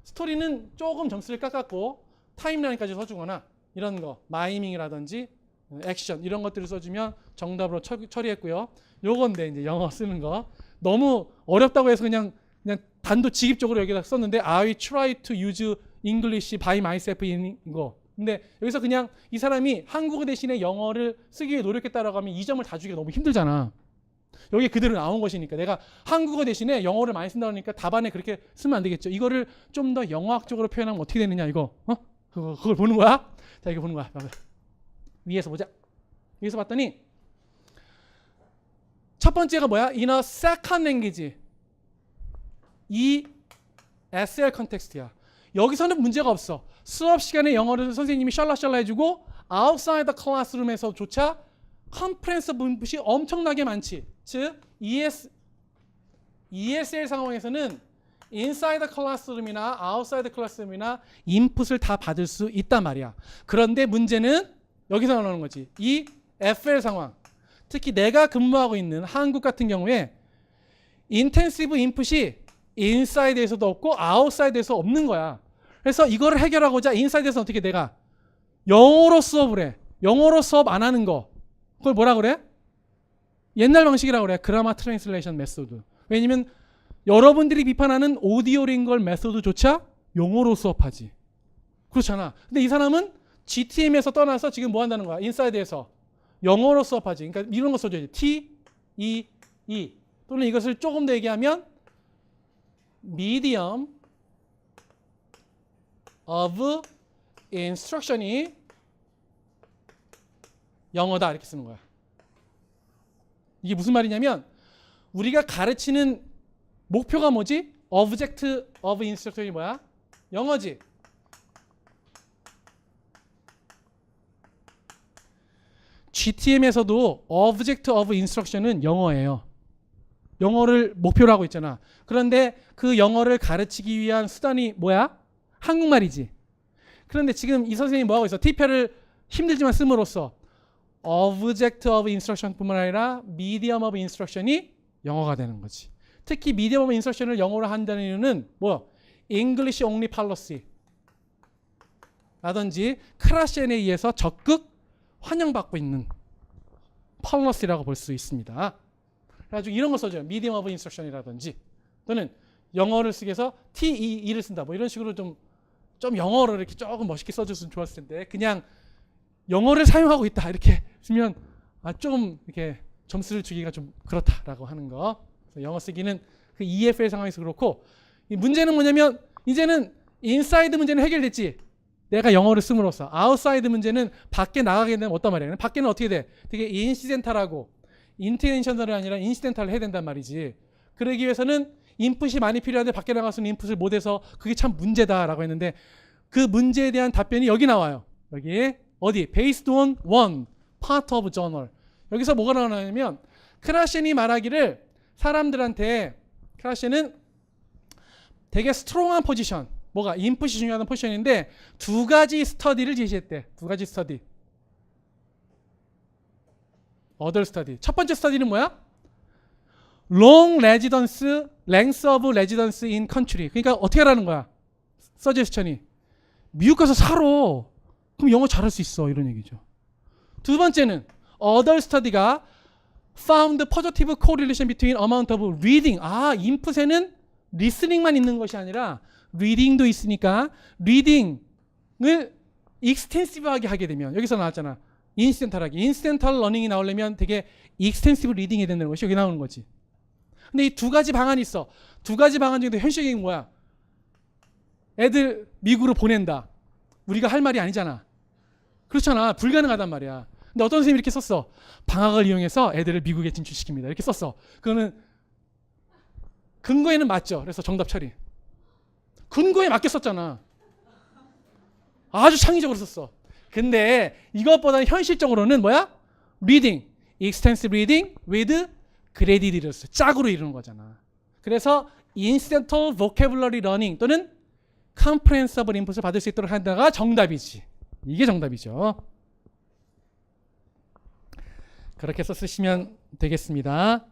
스토리는 조금 점수를 깎았고 타임라인까지 써주거나 이런 거 마이밍이라든지 액션 이런 것들을 써주면 정답으로 처리했고요. 요건데 이제 영어 쓰는 거 너무 어렵다고 해서 그냥 단도직입적으로 여기다 썼는데 I try to use English by myself in 거. 근데 여기서 그냥 이 사람이 한국어 대신에 영어를 쓰기 위해 노력했다라고 하면 이 점을 다 주기가 너무 힘들잖아. 여기 그대로 나온 것이니까 내가 한국어 대신에 영어를 많이 쓴다 그러니까 답안에 그렇게 쓰면 안 되겠죠. 이거를 좀 더 영어학적으로 표현하면 어떻게 되느냐 이거. 그걸 보는 거야. 자 이거 보는 거야. 위에서 보자. 위에서 봤더니 첫 번째가 뭐야? In a second language. 이 SL 컨텍스트야. 여기서는 문제가 없어. 수업 시간에 영어를 선생님이 샬라샬라 해주고 outside the classroom에서조차 컴프레hensive 인풋이 엄청나게 많지. 즉 ESL 상황에서는 inside the classroom이나 outside the classroom이나 인풋을 다 받을 수 있단 말이야. 그런데 문제는 여기서 나오는 거지. 이 FL 상황. 특히 내가 근무하고 있는 한국 같은 경우에 인텐시브 인풋이 인사이드에서도 없고 아웃사이드에서 없는 거야. 그래서 이거를 해결하고자 인사이드에서 어떻게 내가 영어로 수업을 해. 영어로 수업 안 하는 거. 그걸 뭐라 그래? 옛날 방식이라고 그래. 그라마 트랜슬레이션 메소드. 왜냐면 여러분들이 비판하는 오디오 링걸 메소드조차 영어로 수업하지. 그렇잖아. 근데 이 사람은 GTM에서 떠나서 지금 뭐 한다는 거야? 인사이드에서 영어로 수업하지. 그러니까 이런 거 써줘야지. T-E-E 또는 이것을 조금 더 얘기하면 medium of instruction이 영어다 이렇게 쓰는 거야. 이게 무슨 말이냐면 우리가 가르치는 목표가 뭐지? object of instruction이 뭐야? 영어지. GTM에서도 object of instruction은 영어예요. 영어를 목표로 하고 있잖아. 그런데 그 영어를 가르치기 위한 수단이 뭐야? 한국말이지. 그런데 지금 이 선생님이 뭐하고 있어? T표를 힘들지만 씀으로써 object of instruction 뿐만 아니라 medium of instruction이 영어가 되는 거지. 특히 medium of instruction을 영어로 한다는 이유는 뭐? English only policy 라든지 크라시엔에 의해서 적극 환영받고 있는 policy라고 볼 수 있습니다. 그래가지고 이런 거 써줘요. medium of instruction이라든지 또는 영어를 쓰기 위해서 TEE를 쓴다. 뭐 이런 식으로 좀 영어를 이렇게 조금 멋있게 써줬으면 좋았을 텐데 그냥 영어를 사용하고 있다 이렇게 쓰면 조금 이렇게 점수를 주기가 좀 그렇다라고 하는 거. 그래서 영어 쓰기는 그 EFL 상황에서 그렇고 이 문제는 뭐냐면 이제는 인사이드 문제는 해결됐지. 내가 영어를 씀으로써 아웃사이드 문제는 밖에 나가게 되면 어떤 말이야? 밖에는 어떻게 돼? 되게 인시덴탈하고 인텐셔널이 아니라 인시덴탈을 해야 된단 말이지. 그러기 위해서는 인풋이 많이 필요한데 밖에 나가서는 인풋을 못해서 그게 참 문제다라고 했는데 그 문제에 대한 답변이 여기 나와요. 여기 어디? Based on one part of journal. 여기서 뭐가 나오냐면 크라셴이 말하기를 사람들한테 크라셴은 되게 스트롱한 포지션 뭐가 인풋이 중요한 포지션인데 두 가지 스터디를 제시했대. 두 가지 스터디. 어덜 스터디. 첫 번째 스터디는 뭐야? long residence, length of residence in country. 그러니까 어떻게 하라는 거야? 서제스천이 미국 가서 살아. 그럼 영어 잘할 수 있어. 이런 얘기죠. 두 번째는 other study가 found positive correlation between amount of reading. 인풋에는 리스닝만 있는 것이 아니라 리딩도 있으니까 리딩을 익스텐시브하게 하게 되면 여기서 나왔잖아. 인시덴탈하게. 인시덴탈 러닝이 나오려면 되게 익스텐시브 리딩이 된다는 것이 여기 나오는 거지. 근데 이 두 가지 방안이 있어. 두 가지 방안 중에 현실적인 뭐야? 애들 미국으로 보낸다. 우리가 할 말이 아니잖아. 그렇잖아. 불가능하단 말이야. 근데 어떤 선생님이 이렇게 썼어. 방학을 이용해서 애들을 미국에 진출시킵니다. 이렇게 썼어. 그거는 근거에는 맞죠. 그래서 정답 처리. 근거에 맞게 썼잖아. 아주 창의적으로 썼어. 근데 이것보다는 현실적으로는 뭐야? reading, extensive reading with graded readers. 짝으로 이루는 거잖아. 그래서 incidental vocabulary learning 또는 comprehensible input을 받을 수 있도록 한다가 정답이지. 이게 정답이죠. 그렇게 해서 쓰시면 되겠습니다.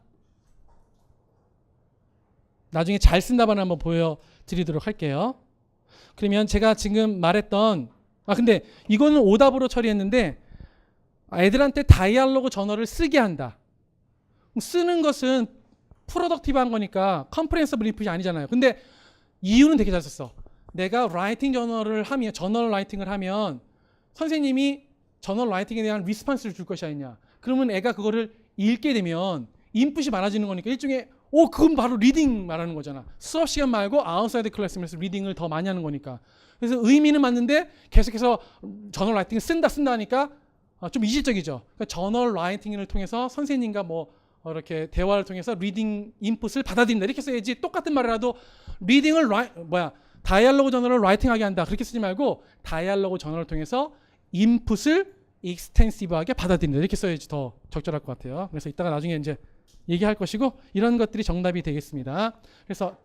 나중에 잘 쓴 답안을 한번 보여드리도록 할게요. 그러면 제가 지금 말했던 근데 이거는 오답으로 처리했는데 애들한테 다이알로그 저널을 쓰게 한다. 쓰는 것은 프로덕티브한 거니까 컴프레hensible 인풋이 아니잖아요. 근데 이유는 되게 잘 썼어. 내가 라이팅 저널 라이팅을 하면 선생님이 저널 라이팅에 대한 리스폰스를 줄 것이 아니냐. 그러면 애가 그거를 읽게 되면 인풋이 많아지는 거니까 일종의 그건 바로 리딩 말하는 거잖아. 수업 시간 말고 아웃사이드 클래스면서 리딩을 더 많이 하는 거니까. 그래서 의미는 맞는데 계속해서 저널 라이팅을 쓴다 하니까 좀 이질적이죠. 그러니까 저널 라이팅을 통해서 선생님과 이렇게 대화를 통해서 리딩 인풋을 받아들인다. 이렇게 써야지. 똑같은 말이라도 리딩을 다이알로그 저널을 라이팅하게 한다. 그렇게 쓰지 말고 다이알로그 저널을 통해서 인풋을 익스텐시브하게 받아들인다. 이렇게 써야지 더 적절할 것 같아요. 그래서 이따가 나중에 이제 얘기할 것이고 이런 것들이 정답이 되겠습니다. 그래서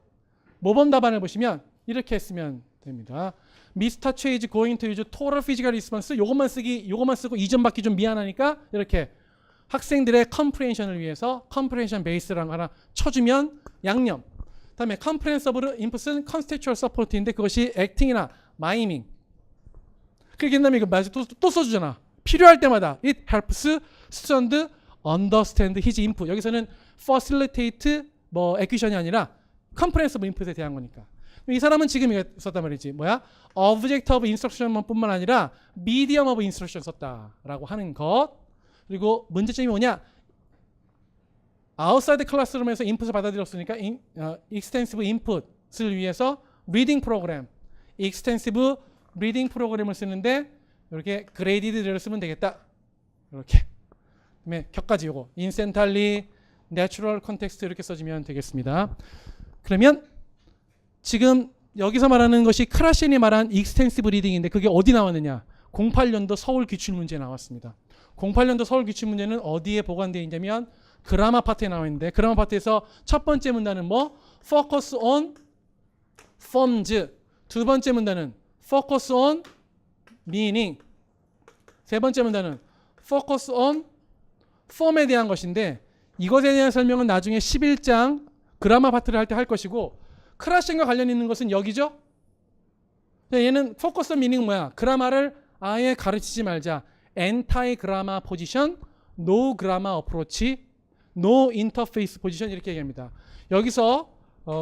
모범 답안을 보시면 이렇게 했으면 됩니다. Mr. Choi is going to use total physical response. 요것만 쓰고 이점 받기 좀 미안하니까 이렇게 학생들의 컴프레hension을 위해서 컴프레hension 베이스라는 거 하나 쳐주면 양념. 다음에 comprehensible input은 contextual support인데 그것이 acting이나 miming. 그렇게 된다면 이거 맞아 또 써주잖아. 필요할 때마다 it helps student understand his input. 여기서는 facilitate acquisition이 아니라 comprehensible input에 대한 거니까. 이 사람은 지금 이거 썼단 말이지. object of instruction뿐만 아니라 medium of instruction 썼다라고 하는 것. 그리고 문제점이 뭐냐? outside classroom에서 인풋을 받아들였으니까 extensive input을 위해서 reading program, extensive reading 프로그램을 쓰는데 이렇게 graded를 쓰면 되겠다. 이렇게. 그다음에 격까지 요거 incidentally, natural context 이렇게 써주면 되겠습니다. 그러면 지금 여기서 말하는 것이 크라셴이 말한 extensive reading인데 그게 어디 나왔느냐? 08년도 서울 기출문제에 나왔습니다. 08년도 서울 기출문제는 어디에 보관되어 있냐면 그라마 파트에 나와 있는데 그라마 파트에서 첫 번째 문단은 focus on forms, 두 번째 문단은 focus on meaning, 세 번째 문단은 focus on form에 대한 것인데 이것에 대한 설명은 나중에 11장 그라마 파트를 할 때 할 것이고 크라셴과 관련 있는 것은 여기죠. 얘는 focus on meaning은 뭐야? 그라마를 아예 가르치지 말자. anti grammar position, no grammar approach, no interface position 이렇게 얘기합니다. 여기서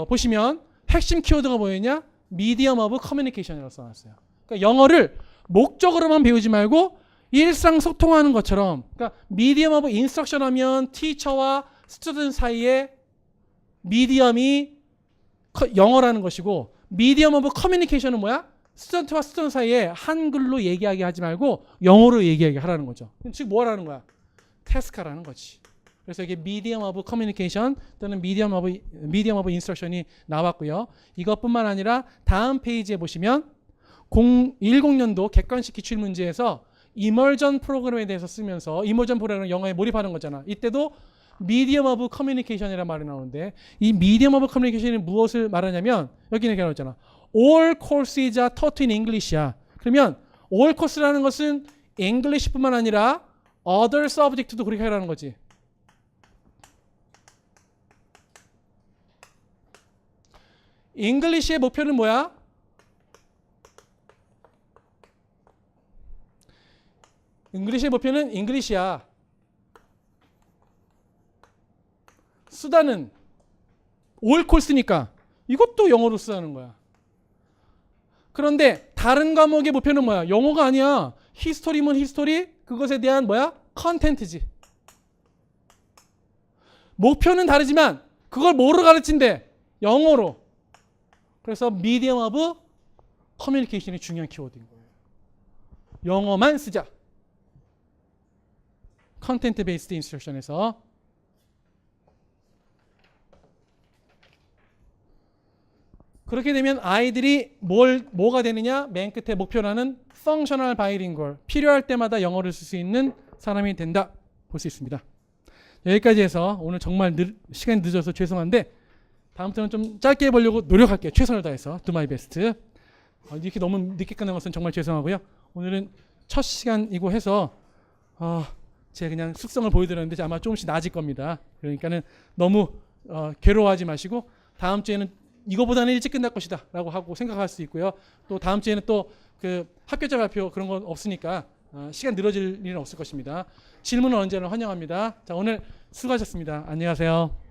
보시면 핵심 키워드가 뭐였냐? medium of communication이라고 써놨어요. 그러니까 영어를 목적으로만 배우지 말고 일상 소통하는 것처럼. 그러니까 medium of instruction 하면 teacher와 student 사이에 미디엄이 영어라는 것이고 medium of communication은 뭐야? 스튜던트와 스튜던트 사이에 한글로 얘기하게 하지 말고 영어로 얘기하게 하라는 거죠. 즉 뭐라는 거야? 태스크하라는 거지. 그래서 이게 medium of communication 또는 medium of instruction이 나왔고요. 이것뿐만 아니라 다음 페이지에 보시면 10년도 객관식 기출문제에서 이머전 프로그램에 대해서 쓰면서 이머전 프로그램은 영어에 몰입하는 거잖아. 이때도 medium of communication이라는 말이 나오는데 이 medium of communication이 무엇을 말하냐면 여기는 이렇게 나오잖아. All courses are taught in English야. 그러면 all course라는 것은 English뿐만 아니라 other subject도 그렇게 하라는 거지. English의 목표는 뭐야? English의 목표는 English야. 수단은 all course니까 이것도 영어로 쓰라는 거야. 그런데 다른 과목의 목표는 뭐야? 영어가 아니야. 히스토리면 히스토리, 그것에 대한 뭐야? 컨텐트지. 목표는 다르지만 그걸 뭐로 가르친대? 영어로. 그래서 미디엄 오브 커뮤니케이션이 중요한 키워드인 거예요. 영어만 쓰자. 컨텐트 베이스드 인스트럭션에서. 그렇게 되면 아이들이 뭐가 되느냐? 맨 끝에 목표라는 functional bilingual, 필요할 때마다 영어를 쓸 수 있는 사람이 된다. 볼 수 있습니다. 여기까지 해서 오늘 정말 시간이 늦어서 죄송한데 다음부터는 좀 짧게 해보려고 노력할게요. 최선을 다해서 do my best. 이렇게 너무 늦게 끝난 것은 정말 죄송하고요. 오늘은 첫 시간이고 해서 제가 그냥 숙성을 보여드렸는데 아마 조금씩 나아질 겁니다. 그러니까는 너무 괴로워하지 마시고 다음 주에는 이거보다는 일찍 끝날 것이다 라고 하고 생각할 수 있고요. 또 다음 주에는 또 그 합격자 발표 그런 건 없으니까 시간 늘어질 일은 없을 것입니다. 질문은 언제나 환영합니다. 자, 오늘 수고하셨습니다. 안녕하세요.